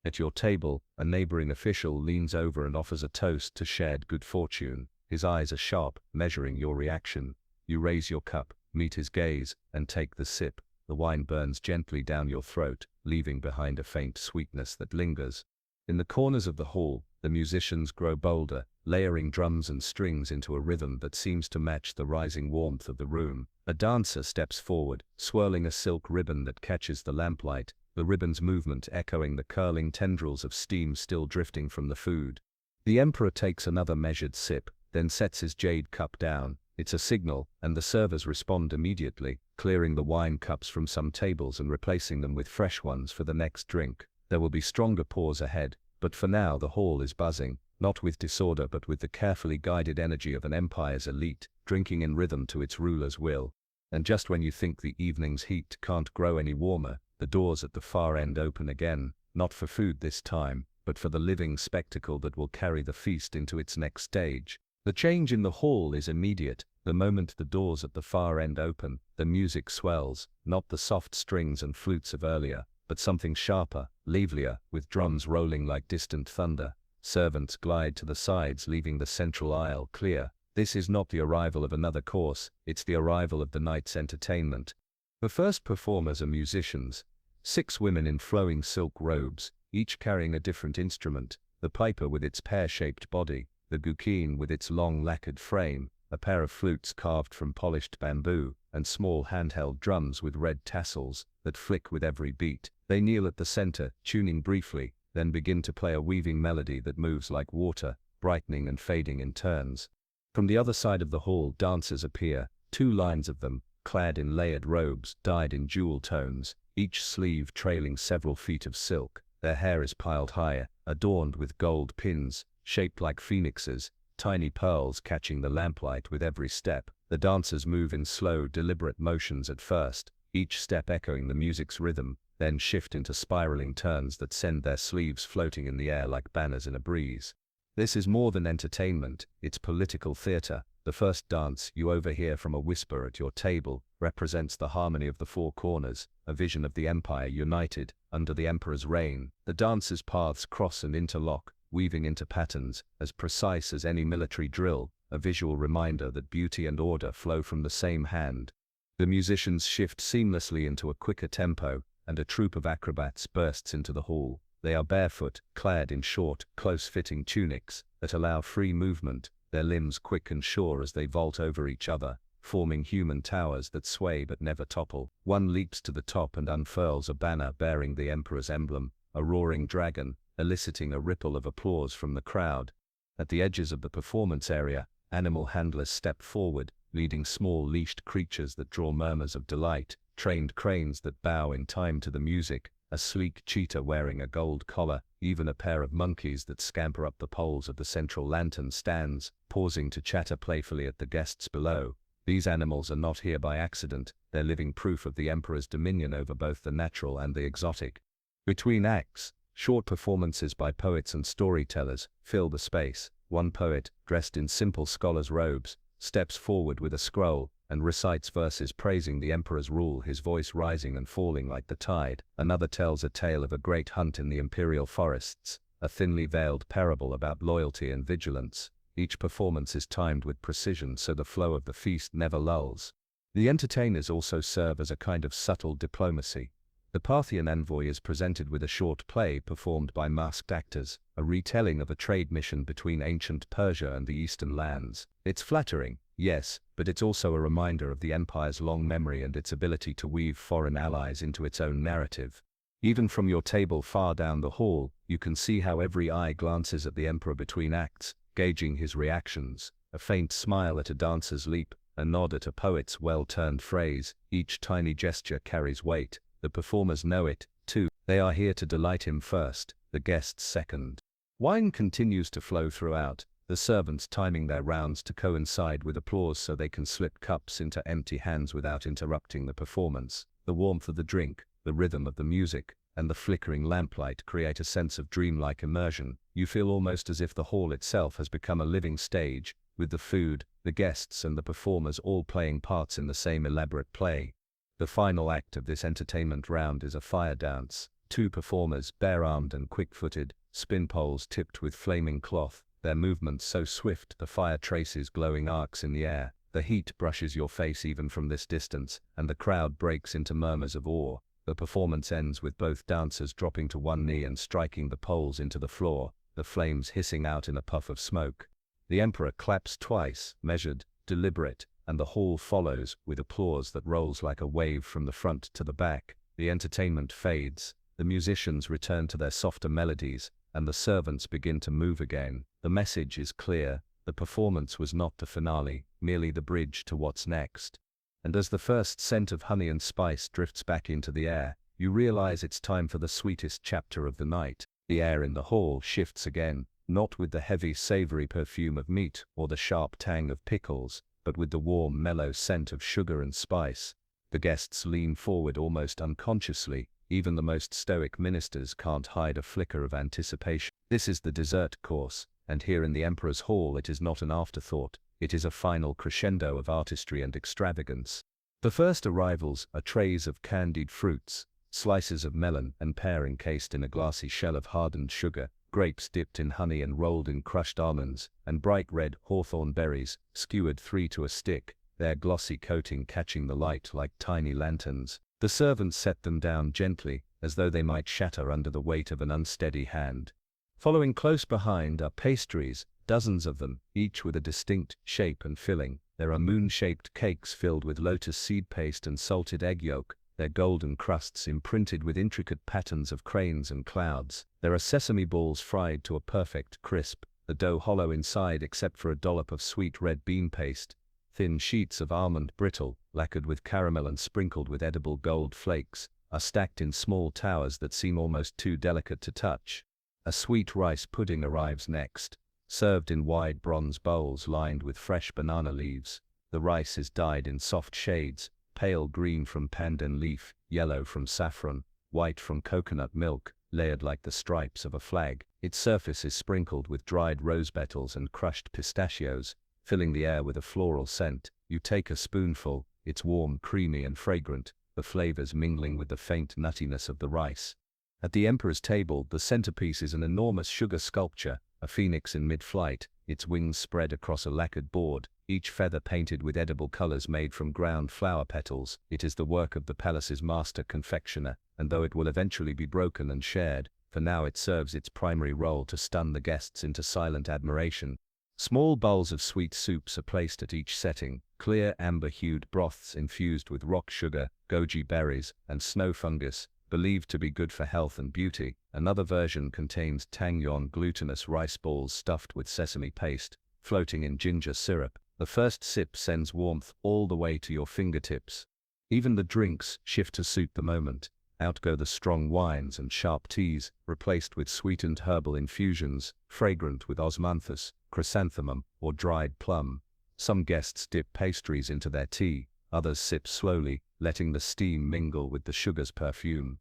Speaker 1: At your table, a neighboring official leans over and offers a toast to shared good fortune. His eyes are sharp, measuring your reaction. You raise your cup, meet his gaze, and take the sip. The wine burns gently down your throat, leaving behind a faint sweetness that lingers. In the corners of the hall, the musicians grow bolder, layering drums and strings into a rhythm that seems to match the rising warmth of the room. A dancer steps forward, swirling a silk ribbon that catches the lamplight, the ribbon's movement echoing the curling tendrils of steam still drifting from the food. The emperor takes another measured sip, then sets his jade cup down. It's a signal, and the servers respond immediately, clearing the wine cups from some tables and replacing them with fresh ones for the next drink. There will be stronger pours ahead, but for now the hall is buzzing, not with disorder but with the carefully guided energy of an empire's elite, drinking in rhythm to its ruler's will. And just when you think the evening's heat can't grow any warmer, the doors at the far end open again, not for food this time, but for the living spectacle that will carry the feast into its next stage. The change in the hall is immediate. The moment the doors at the far end open, the music swells, not the soft strings and flutes of earlier, but something sharper, livelier, with drums rolling like distant thunder. Servants glide to the sides, leaving the central aisle clear. This is not the arrival of another course, it's the arrival of the night's entertainment. The first performers are musicians. 6 women in flowing silk robes, each carrying a different instrument, the piper with its pear-shaped body, the guqin with its long lacquered frame, a pair of flutes carved from polished bamboo, and small handheld drums with red tassels that flick with every beat. They kneel at the center, tuning briefly, then begin to play a weaving melody that moves like water, brightening and fading in turns. From the other side of the hall, dancers appear, 2 lines of them, clad in layered robes dyed in jewel tones, each sleeve trailing several feet of silk. Their hair is piled high, adorned with gold pins, shaped like phoenixes, tiny pearls catching the lamplight with every step. The dancers move in slow, deliberate motions at first, each step echoing the music's rhythm, then shift into spiraling turns that send their sleeves floating in the air like banners in a breeze. This is more than entertainment, it's political theater. The first dance, you overhear from a whisper at your table, represents the harmony of the 4 corners, a vision of the empire united under the emperor's reign. The dancers' paths cross and interlock, weaving into patterns as precise as any military drill, a visual reminder that beauty and order flow from the same hand. The musicians shift seamlessly into a quicker tempo, and a troupe of acrobats bursts into the hall. They are barefoot, clad in short, close-fitting tunics that allow free movement, their limbs quick and sure as they vault over each other, forming human towers that sway but never topple. One leaps to the top and unfurls a banner bearing the emperor's emblem, a roaring dragon, eliciting a ripple of applause from the crowd. At the edges of the performance area, animal handlers step forward, leading small leashed creatures that draw murmurs of delight, trained cranes that bow in time to the music, a sleek cheetah wearing a gold collar, even a pair of monkeys that scamper up the poles of the central lantern stands, pausing to chatter playfully at the guests below. These animals are not here by accident, they're living proof of the emperor's dominion over both the natural and the exotic. Between acts, short performances by poets and storytellers fill the space. One poet, dressed in simple scholar's robes, steps forward with a scroll and recites verses praising the emperor's rule, his voice rising and falling like the tide. Another tells a tale of a great hunt in the imperial forests, a thinly veiled parable about loyalty and vigilance. Each performance is timed with precision so the flow of the feast never lulls. The entertainers also serve as a kind of subtle diplomacy. The Parthian envoy is presented with a short play performed by masked actors, a retelling of a trade mission between ancient Persia and the eastern lands. It's flattering, yes, but it's also a reminder of the empire's long memory and its ability to weave foreign allies into its own narrative. Even from your table far down the hall, you can see how every eye glances at the emperor between acts, gauging his reactions. A faint smile at a dancer's leap, a nod at a poet's well-turned phrase, each tiny gesture carries weight. The performers know it, too. They are here to delight him first, the guests second. Wine continues to flow throughout, the servants timing their rounds to coincide with applause so they can slip cups into empty hands without interrupting the performance. The warmth of the drink, the rhythm of the music, and the flickering lamplight create a sense of dreamlike immersion. You feel almost as if the hall itself has become a living stage, with the food, the guests and the performers all playing parts in the same elaborate play. The final act of this entertainment round is a fire dance. 2 performers, bare-armed and quick-footed, spin poles tipped with flaming cloth, their movements so swift the fire traces glowing arcs in the air. The heat brushes your face even from this distance, and the crowd breaks into murmurs of awe. The performance ends with both dancers dropping to one knee and striking the poles into the floor, the flames hissing out in a puff of smoke. The emperor claps twice, measured, deliberate, and the hall follows, with applause that rolls like a wave from the front to the back. The entertainment fades, the musicians return to their softer melodies, and the servants begin to move again. The message is clear, the performance was not the finale, merely the bridge to what's next. And as the first scent of honey and spice drifts back into the air, you realize it's time for the sweetest chapter of the night. The air in the hall shifts again, not with the heavy savory perfume of meat or the sharp tang of pickles, but with the warm, mellow scent of sugar and spice. The guests lean forward almost unconsciously, even the most stoic ministers can't hide a flicker of anticipation. This is the dessert course, and here in the Emperor's Hall it is not an afterthought, it is a final crescendo of artistry and extravagance. The first arrivals are trays of candied fruits, slices of melon and pear encased in a glassy shell of hardened sugar, grapes dipped in honey and rolled in crushed almonds, and bright red hawthorn berries, skewered 3 to a stick, their glossy coating catching the light like tiny lanterns. The servants set them down gently, as though they might shatter under the weight of an unsteady hand. Following close behind are pastries, dozens of them, each with a distinct shape and filling. There are moon-shaped cakes filled with lotus seed paste and salted egg yolk, their golden crusts imprinted with intricate patterns of cranes and clouds. There are sesame balls fried to a perfect crisp, the dough hollow inside except for a dollop of sweet red bean paste. Thin sheets of almond brittle, lacquered with caramel and sprinkled with edible gold flakes, are stacked in small towers that seem almost too delicate to touch. A sweet rice pudding arrives next, served in wide bronze bowls lined with fresh banana leaves. The rice is dyed in soft shades, pale green from pandan leaf, yellow from saffron, white from coconut milk, layered like the stripes of a flag. Its surface is sprinkled with dried rose petals and crushed pistachios, filling the air with a floral scent. You take a spoonful, it's warm, creamy and fragrant, the flavors mingling with the faint nuttiness of the rice. At the Emperor's table, the centerpiece is an enormous sugar sculpture, a phoenix in mid-flight, its wings spread across a lacquered board, each feather painted with edible colors made from ground flower petals. It is the work of the palace's master confectioner, and though it will eventually be broken and shared, for now it serves its primary role to stun the guests into silent admiration. Small bowls of sweet soups are placed at each setting, clear amber-hued broths infused with rock sugar, goji berries, and snow fungus, believed to be good for health and beauty. Another version contains tangyon glutinous rice balls stuffed with sesame paste, floating in ginger syrup. The first sip sends warmth all the way to your fingertips. Even the drinks shift to suit the moment. Out go the strong wines and sharp teas, replaced with sweetened herbal infusions, fragrant with osmanthus, chrysanthemum, or dried plum. Some guests dip pastries into their tea, others sip slowly, letting the steam mingle with the sugar's perfume.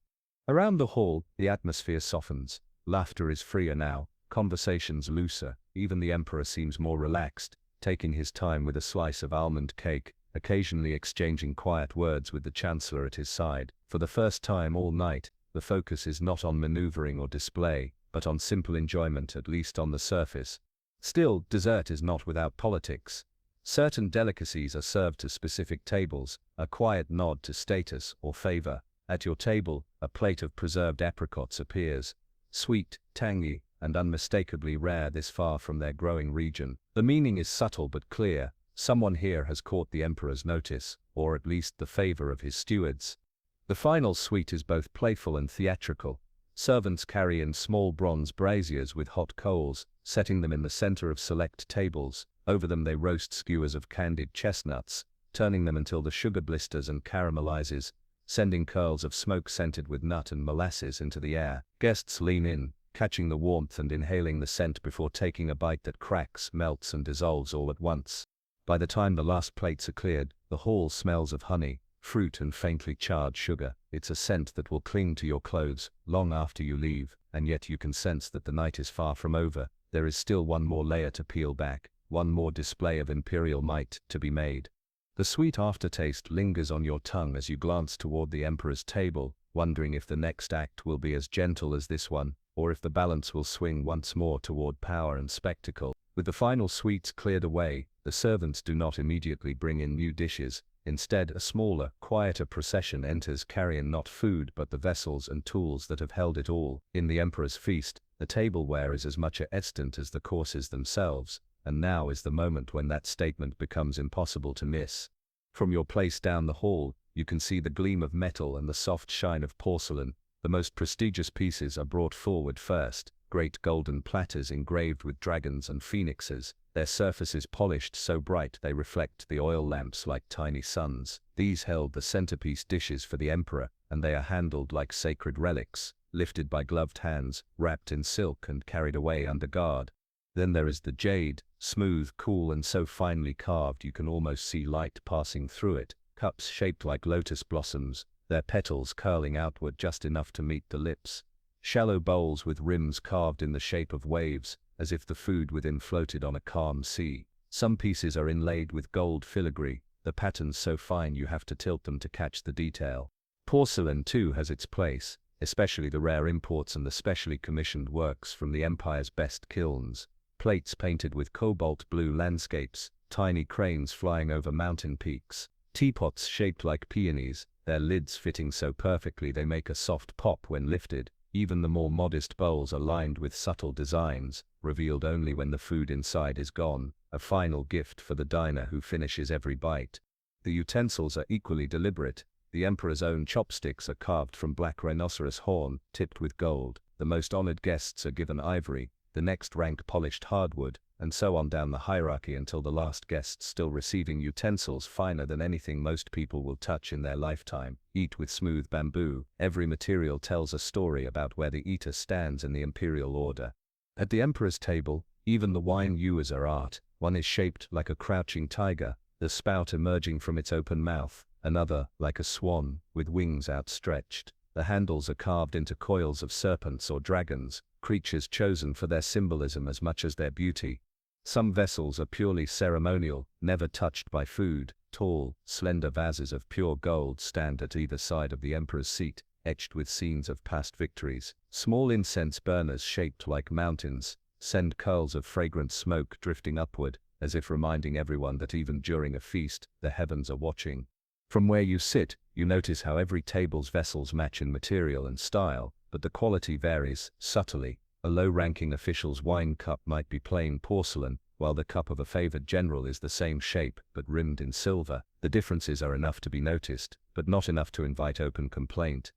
Speaker 1: Around the hall, the atmosphere softens. Laughter is freer now, conversations looser, even the Emperor seems more relaxed, taking his time with a slice of almond cake, occasionally exchanging quiet words with the Chancellor at his side. For the first time all night, the focus is not on maneuvering or display, but on simple enjoyment, at least on the surface. Still, dessert is not without politics. Certain delicacies are served to specific tables, a quiet nod to status or favor. At your table, a plate of preserved apricots appears, sweet, tangy, and unmistakably rare this far from their growing region. The meaning is subtle but clear. Someone here has caught the Emperor's notice, or at least the favor of his stewards. The final sweet is both playful and theatrical. Servants carry in small bronze braziers with hot coals, setting them in the center of select tables. Over them they roast skewers of candied chestnuts, turning them until the sugar blisters and caramelizes, sending curls of smoke scented with nut and molasses into the air. Guests lean in, catching the warmth and inhaling the scent before taking a bite that cracks, melts and dissolves all at once. By the time the last plates are cleared, the hall smells of honey, fruit and faintly charred sugar. It's a scent that will cling to your clothes long after you leave, and yet you can sense that the night is far from over. There is still one more layer to peel back, one more display of imperial might to be made. The sweet aftertaste lingers on your tongue as you glance toward the Emperor's table, wondering if the next act will be as gentle as this one, or if the balance will swing once more toward power and spectacle. With the final sweets cleared away, the servants do not immediately bring in new dishes. Instead, a smaller, quieter procession enters carrying not food but the vessels and tools that have held it all. In the Emperor's feast, the tableware is as much a estant as the courses themselves, and now is the moment when that statement becomes impossible to miss. From your place down the hall, you can see the gleam of metal and the soft shine of porcelain. The most prestigious pieces are brought forward first, great golden platters engraved with dragons and phoenixes, their surfaces polished so bright they reflect the oil lamps like tiny suns. These held the centerpiece dishes for the Emperor, and they are handled like sacred relics, lifted by gloved hands, wrapped in silk and carried away under guard. Then there is the jade, smooth, cool and so finely carved you can almost see light passing through it, cups shaped like lotus blossoms, their petals curling outward just enough to meet the lips. Shallow bowls with rims carved in the shape of waves, as if the food within floated on a calm sea. Some pieces are inlaid with gold filigree, the patterns so fine you have to tilt them to catch the detail. Porcelain too has its place, especially the rare imports and the specially commissioned works from the empire's best kilns. Plates painted with cobalt blue landscapes, tiny cranes flying over mountain peaks, teapots shaped like peonies, their lids fitting so perfectly they make a soft pop when lifted. Even the more modest bowls are lined with subtle designs, revealed only when the food inside is gone, a final gift for the diner who finishes every bite. The utensils are equally deliberate. The emperor's own chopsticks are carved from black rhinoceros horn, tipped with gold. The most honored guests are given ivory, the next rank polished hardwood, and so on down the hierarchy until the last guest still receiving utensils finer than anything most people will touch in their lifetime. Eat with smooth bamboo. Every material tells a story about where the eater stands in the imperial order. At the emperor's table, even the wine ewers are art. One is shaped like a crouching tiger, the spout emerging from its open mouth, another like a swan, with wings outstretched. The handles are carved into coils of serpents or dragons, creatures chosen for their symbolism as much as their beauty. Some vessels are purely ceremonial, never touched by food. Tall, slender vases of pure gold stand at either side of the emperor's seat, etched with scenes of past victories. Small incense burners shaped like mountains send curls of fragrant smoke drifting upward, as if reminding everyone that even during a feast, the heavens are watching. From where you sit, you notice how every table's vessels match in material and style, but the quality varies subtly. A low-ranking official's wine cup might be plain porcelain, while the cup of a favored general is the same shape but rimmed in silver. The differences are enough to be noticed, but not enough to invite open complaint.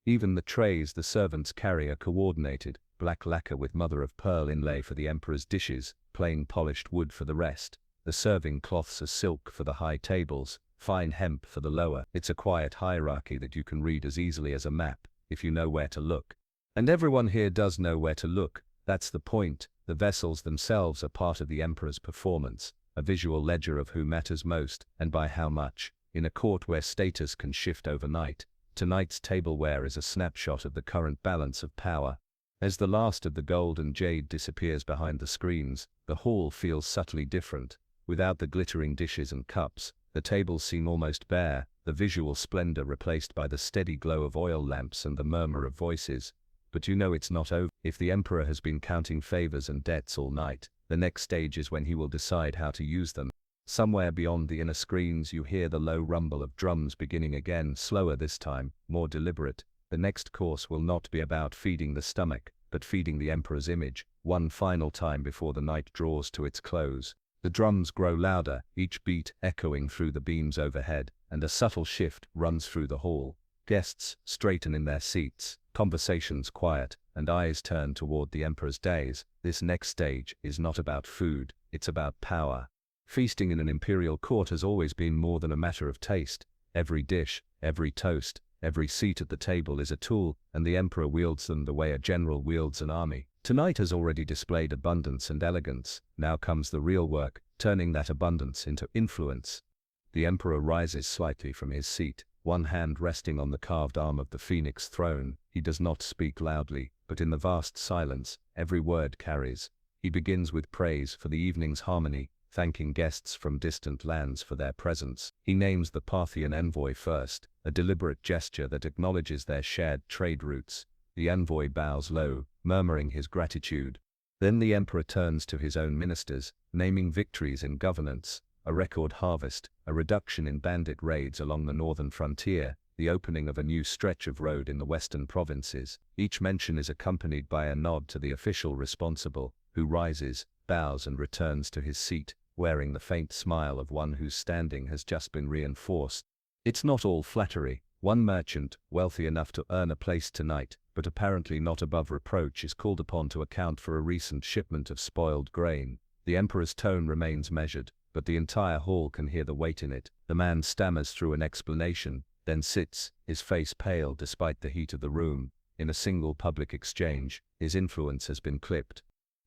Speaker 1: Even the trays the servants carry are coordinated, black lacquer with mother-of-pearl inlay for the emperor's dishes, plain polished wood for the rest. The serving cloths are silk for the high tables, fine hemp for the lower. It's a quiet hierarchy that you can read as easily as a map, if you know where to look. And everyone here does know where to look. That's the point. The vessels themselves are part of the emperor's performance, a visual ledger of who matters most, and by how much. In a court where status can shift overnight, tonight's tableware is a snapshot of the current balance of power. As the last of the gold and jade disappears behind the screens, the hall feels subtly different. Without the glittering dishes and cups, the tables seem almost bare, the visual splendor replaced by the steady glow of oil lamps and the murmur of voices. But you know it's not over. If the emperor has been counting favors and debts all night, the next stage is when he will decide how to use them. Somewhere beyond the inner screens you hear the low rumble of drums beginning again, slower this time, more deliberate. The next course will not be about feeding the stomach, but feeding the emperor's image, one final time before the night draws to its close. The drums grow louder, each beat echoing through the beams overhead, and a subtle shift runs through the hall. Guests straighten in their seats, conversations quiet, and eyes turn toward the emperor's dais. This next stage is not about food, it's about power. Feasting in an imperial court has always been more than a matter of taste. Every dish, every toast, every seat at the table is a tool, and the emperor wields them the way a general wields an army. Tonight has already displayed abundance and elegance. Now comes the real work, turning that abundance into influence. The emperor rises slightly from his seat, one hand resting on the carved arm of the phoenix throne. He does not speak loudly, but in the vast silence, every word carries. He begins with praise for the evening's harmony, thanking guests from distant lands for their presence. He names the Parthian envoy first, a deliberate gesture that acknowledges their shared trade routes. The envoy bows low, murmuring his gratitude. Then the emperor turns to his own ministers, naming victories in governance, a record harvest, a reduction in bandit raids along the northern frontier, the opening of a new stretch of road in the western provinces. Each mention is accompanied by a nod to the official responsible, who rises, bows and returns to his seat, wearing the faint smile of one whose standing has just been reinforced. It's not all flattery. One merchant, wealthy enough to earn a place tonight, but apparently not above reproach, is called upon to account for a recent shipment of spoiled grain. The emperor's tone remains measured, but the entire hall can hear the weight in it. The man stammers through an explanation, then sits, his face pale despite the heat of the room. In a single public exchange, his influence has been clipped.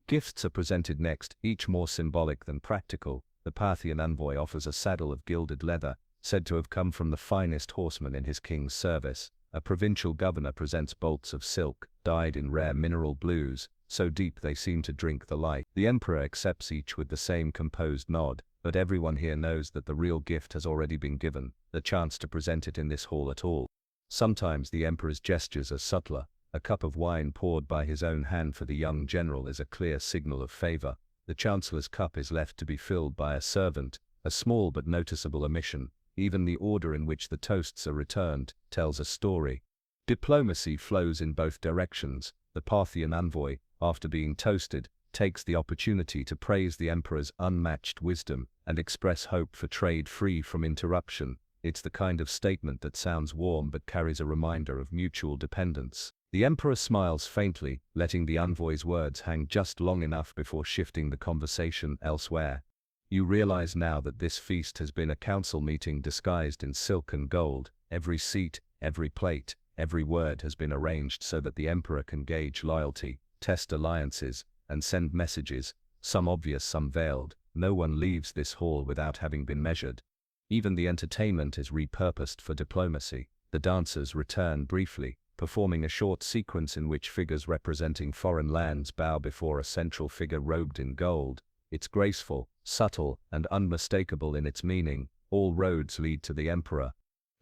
Speaker 1: Gifts are presented next, each more symbolic than practical. The Parthian envoy offers a saddle of gilded leather, said to have come from the finest horseman in his king's service. A provincial governor presents bolts of silk, dyed in rare mineral blues, so deep they seem to drink the light. The emperor accepts each with the same composed nod, but everyone here knows that the real gift has already been given, the chance to present it in this hall at all. Sometimes the emperor's gestures are subtler. A cup of wine poured by his own hand for the young general is a clear signal of favor. The chancellor's cup is left to be filled by a servant, a small but noticeable omission. Even the order in which the toasts are returned tells a story. Diplomacy flows in both directions. The Parthian envoy, after being toasted, takes the opportunity to praise the emperor's unmatched wisdom and express hope for trade free from interruption. It's the kind of statement that sounds warm but carries a reminder of mutual dependence. The emperor smiles faintly, letting the envoy's words hang just long enough before shifting the conversation elsewhere. You realize now that this feast has been a council meeting disguised in silk and gold. Every seat, every plate, every word has been arranged so that the emperor can gauge loyalty, test alliances, and send messages, some obvious, some veiled. No one leaves this hall without having been measured. Even the entertainment is repurposed for diplomacy. The dancers return briefly, performing a short sequence in which figures representing foreign lands bow before a central figure robed in gold. It's graceful, subtle, and unmistakable in its meaning. All roads lead to the emperor.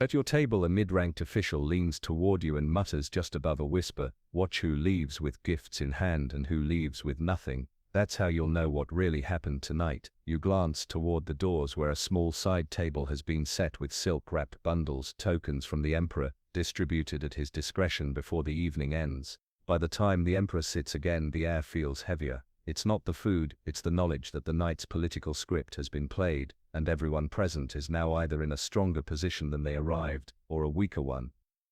Speaker 1: At your table, a mid-ranked official leans toward you and mutters just above a whisper, "Watch who leaves with gifts in hand and who leaves with nothing." That's how you'll know what really happened tonight. You glance toward the doors where a small side table has been set with silk-wrapped bundles, tokens from the emperor, distributed at his discretion before the evening ends. By the time the emperor sits again, the air feels heavier. It's not the food, it's the knowledge that the night's political script has been played, and everyone present is now either in a stronger position than they arrived, or a weaker one.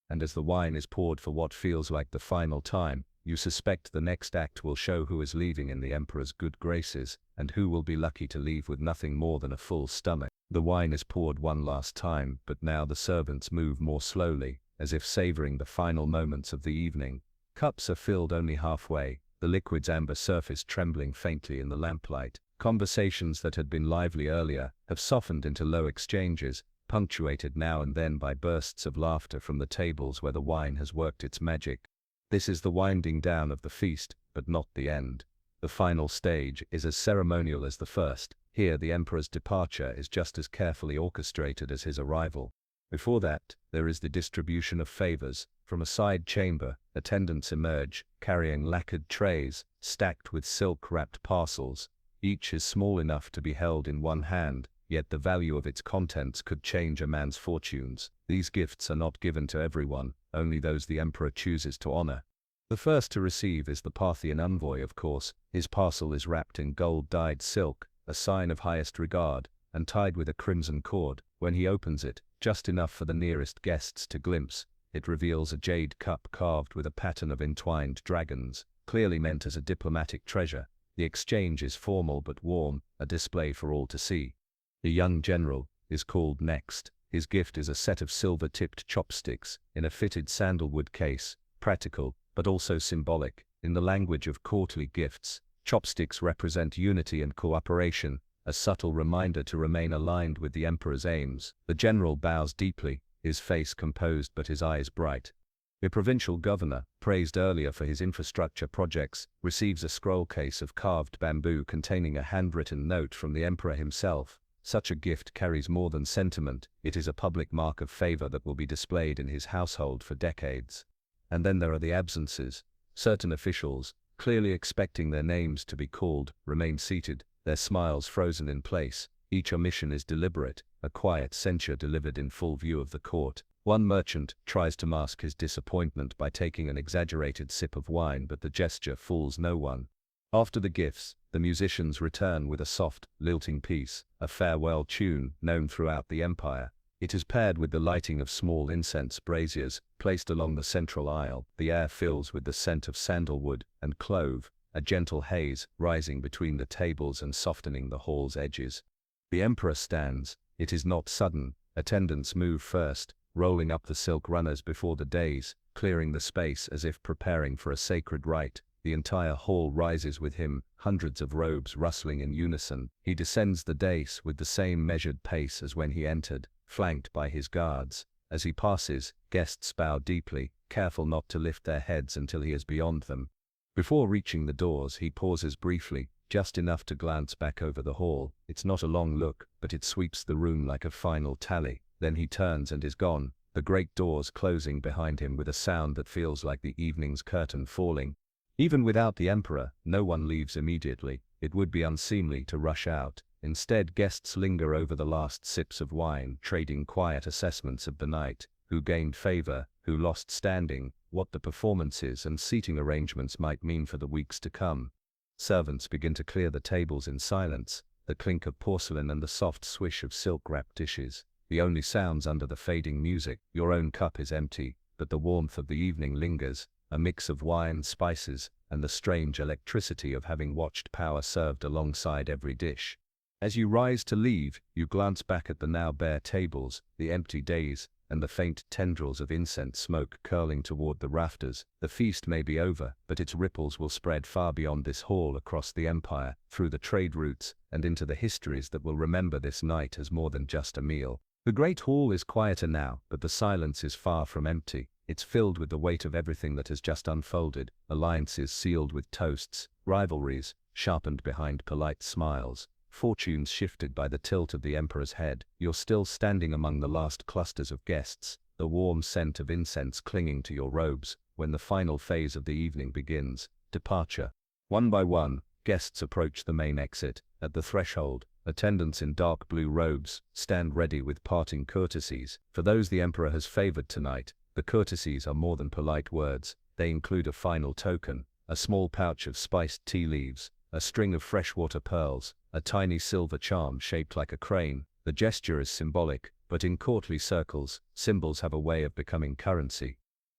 Speaker 1: And as the wine is poured for what feels like the final time, you suspect the next act will show who is leaving in the emperor's good graces, and who will be lucky to leave with nothing more than a full stomach. The wine is poured one last time, but now the servants move more slowly, as if savoring the final moments of the evening. Cups are filled only halfway, the liquid's amber surface trembling faintly in the lamplight. Conversations that had been lively earlier have softened into low exchanges, punctuated now and then by bursts of laughter from the tables where the wine has worked its magic. This is the winding down of the feast, but not the end. The final stage is as ceremonial as the first. Here the emperor's departure is just as carefully orchestrated as his arrival. Before that, there is the distribution of favors. From a side chamber, attendants emerge, carrying lacquered trays, stacked with silk-wrapped parcels. Each is small enough to be held in one hand, yet the value of its contents could change a man's fortunes. These gifts are not given to everyone, only those the emperor chooses to honor. The first to receive is the Parthian envoy, of course. His parcel is wrapped in gold-dyed silk, a sign of highest regard, and tied with a crimson cord. When he opens it, just enough for the nearest guests to glimpse, it reveals a jade cup carved with a pattern of entwined dragons, clearly meant as a diplomatic treasure. The exchange is formal but warm, a display for all to see. The young general is called next. His gift is a set of silver-tipped chopsticks in a fitted sandalwood case, practical, but also symbolic. In the language of courtly gifts, chopsticks represent unity and cooperation, a subtle reminder to remain aligned with the emperor's aims. The general bows deeply, his face composed but his eyes bright. The provincial governor, praised earlier for his infrastructure projects, receives a scroll case of carved bamboo containing a handwritten note from the emperor himself. Such a gift carries more than sentiment. It is a public mark of favor that will be displayed in his household for decades. And then there are the absences. Certain officials, clearly expecting their names to be called, remain seated, their smiles frozen in place. Each omission is deliberate, a quiet censure delivered in full view of the court. One merchant tries to mask his disappointment by taking an exaggerated sip of wine, but the gesture fools no one. After the gifts, the musicians return with a soft, lilting piece, a farewell tune known throughout the empire. It is paired with the lighting of small incense braziers placed along the central aisle. The air fills with the scent of sandalwood and clove, a gentle haze rising between the tables and softening the hall's edges. The emperor stands. It is not sudden. Attendants move first, rolling up the silk runners before the dais, clearing the space as if preparing for a sacred rite. The entire hall rises with him, hundreds of robes rustling in unison. He descends the dais with the same measured pace as when he entered, flanked by his guards. As he passes, guests bow deeply, careful not to lift their heads until he is beyond them. Before reaching the doors, he pauses briefly, just enough to glance back over the hall. It's not a long look, but it sweeps the room like a final tally. Then he turns and is gone, the great doors closing behind him with a sound that feels like the evening's curtain falling. Even without the emperor, no one leaves immediately. It would be unseemly to rush out. Instead, guests linger over the last sips of wine, trading quiet assessments of the night: who gained favor, who lost standing, what the performances and seating arrangements might mean for the weeks to come. Servants begin to clear the tables in silence, the clink of porcelain and the soft swish of silk-wrapped dishes. The only sounds under the fading music. Your own cup is empty, but the warmth of the evening lingers, a mix of wine, spices, and the strange electricity of having watched power served alongside every dish. As you rise to leave, you glance back at the now bare tables, the empty days, and the faint tendrils of incense smoke curling toward the rafters. The feast may be over, but its ripples will spread far beyond this hall, across the empire, through the trade routes, and into the histories that will remember this night as more than just a meal. The great hall is quieter now, but the silence is far from empty. It's filled with the weight of everything that has just unfolded: alliances sealed with toasts, rivalries sharpened behind polite smiles, fortunes shifted by the tilt of the emperor's head. You're still standing among the last clusters of guests, the warm scent of incense clinging to your robes, when the final phase of the evening begins: departure. One by one, guests approach the main exit. At the threshold, attendants in dark blue robes stand ready with parting courtesies. For those the emperor has favored tonight, the courtesies are more than polite words. They include a final token: a small pouch of spiced tea leaves, a string of freshwater pearls, a tiny silver charm shaped like a crane. The gesture is symbolic, but in courtly circles, symbols have a way of becoming currency.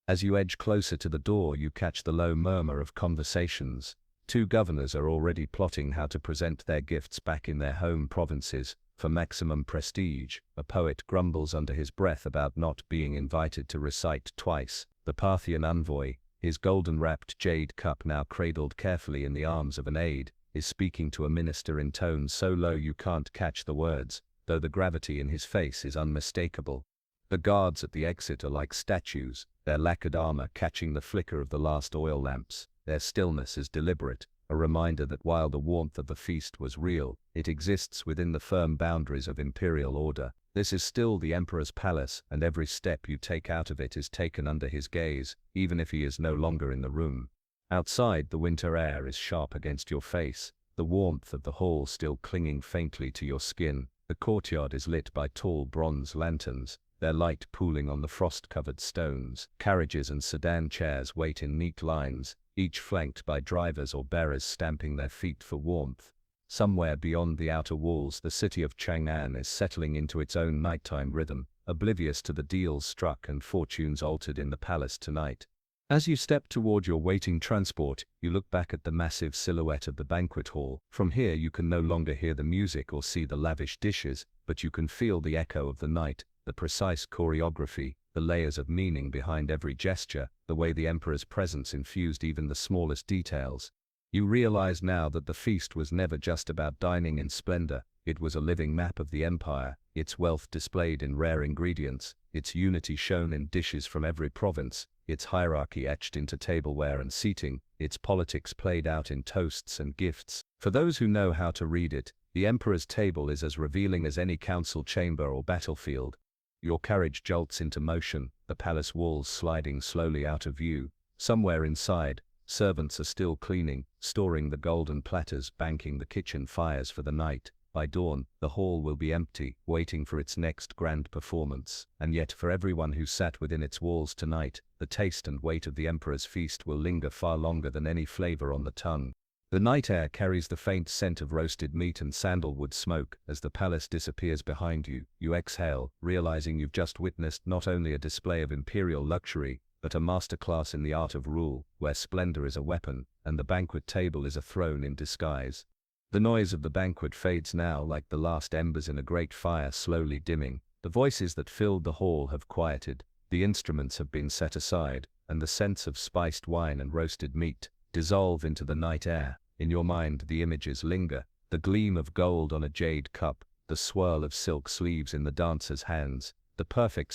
Speaker 1: As you edge closer to the door, you catch the low murmur of conversations. Two governors are already plotting how to present their gifts back in their home provinces for maximum prestige. A poet grumbles under his breath about not being invited to recite twice. The Parthian envoy, his golden-wrapped jade cup now cradled carefully in the arms of an aide, is speaking to a minister in tones so low you can't catch the words, though the gravity in his face is unmistakable. The guards at the exit are like statues, their lacquered armor catching the flicker of the last oil lamps. Their stillness is deliberate, a reminder that while the warmth of the feast was real, it exists within the firm boundaries of imperial order. This is still the emperor's palace, and every step you take out of it is taken under his gaze, even if he is no longer in the room. Outside, the winter air is sharp against your face, the warmth of the hall still clinging faintly to your skin. The courtyard is lit by tall bronze lanterns, their light pooling on the frost-covered stones. Carriages and sedan chairs wait in neat lines, each flanked by drivers or bearers stamping their feet for warmth. Somewhere beyond the outer walls, the city of Chang'an is settling into its own nighttime rhythm, oblivious to the deals struck and fortunes altered in the palace tonight. As you step toward your waiting transport, you look back at the massive silhouette of the banquet hall. From here you can no longer hear the music or see the lavish dishes, but you can feel the echo of the night, the precise choreography, the layers of meaning behind every gesture, the way the emperor's presence infused even the smallest details. You realize now that the feast was never just about dining in splendor. It was a living map of the empire, its wealth displayed in rare ingredients, its unity shown in dishes from every province, its hierarchy etched into tableware and seating, its politics played out in toasts and gifts. For those who know how to read it, the emperor's table is as revealing as any council chamber or battlefield. Your carriage jolts into motion, the palace walls sliding slowly out of view. Somewhere inside, servants are still cleaning, storing the golden platters, banking the kitchen fires for the night. By dawn, the hall will be empty, waiting for its next grand performance. And yet for everyone who sat within its walls tonight, the taste and weight of the emperor's feast will linger far longer than any flavor on the tongue. The night air carries the faint scent of roasted meat and sandalwood smoke. As the palace disappears behind you, you exhale, realizing you've just witnessed not only a display of imperial luxury, but a masterclass in the art of rule, where splendor is a weapon, and the banquet table is a throne in disguise. The noise of the banquet fades now, like the last embers in a great fire slowly dimming. The voices that filled the hall have quieted, the instruments have been set aside, and the scents of spiced wine and roasted meat dissolve into the night air. In your mind the images linger, the gleam of gold on a jade cup, the swirl of silk sleeves in the dancer's hands, the perfect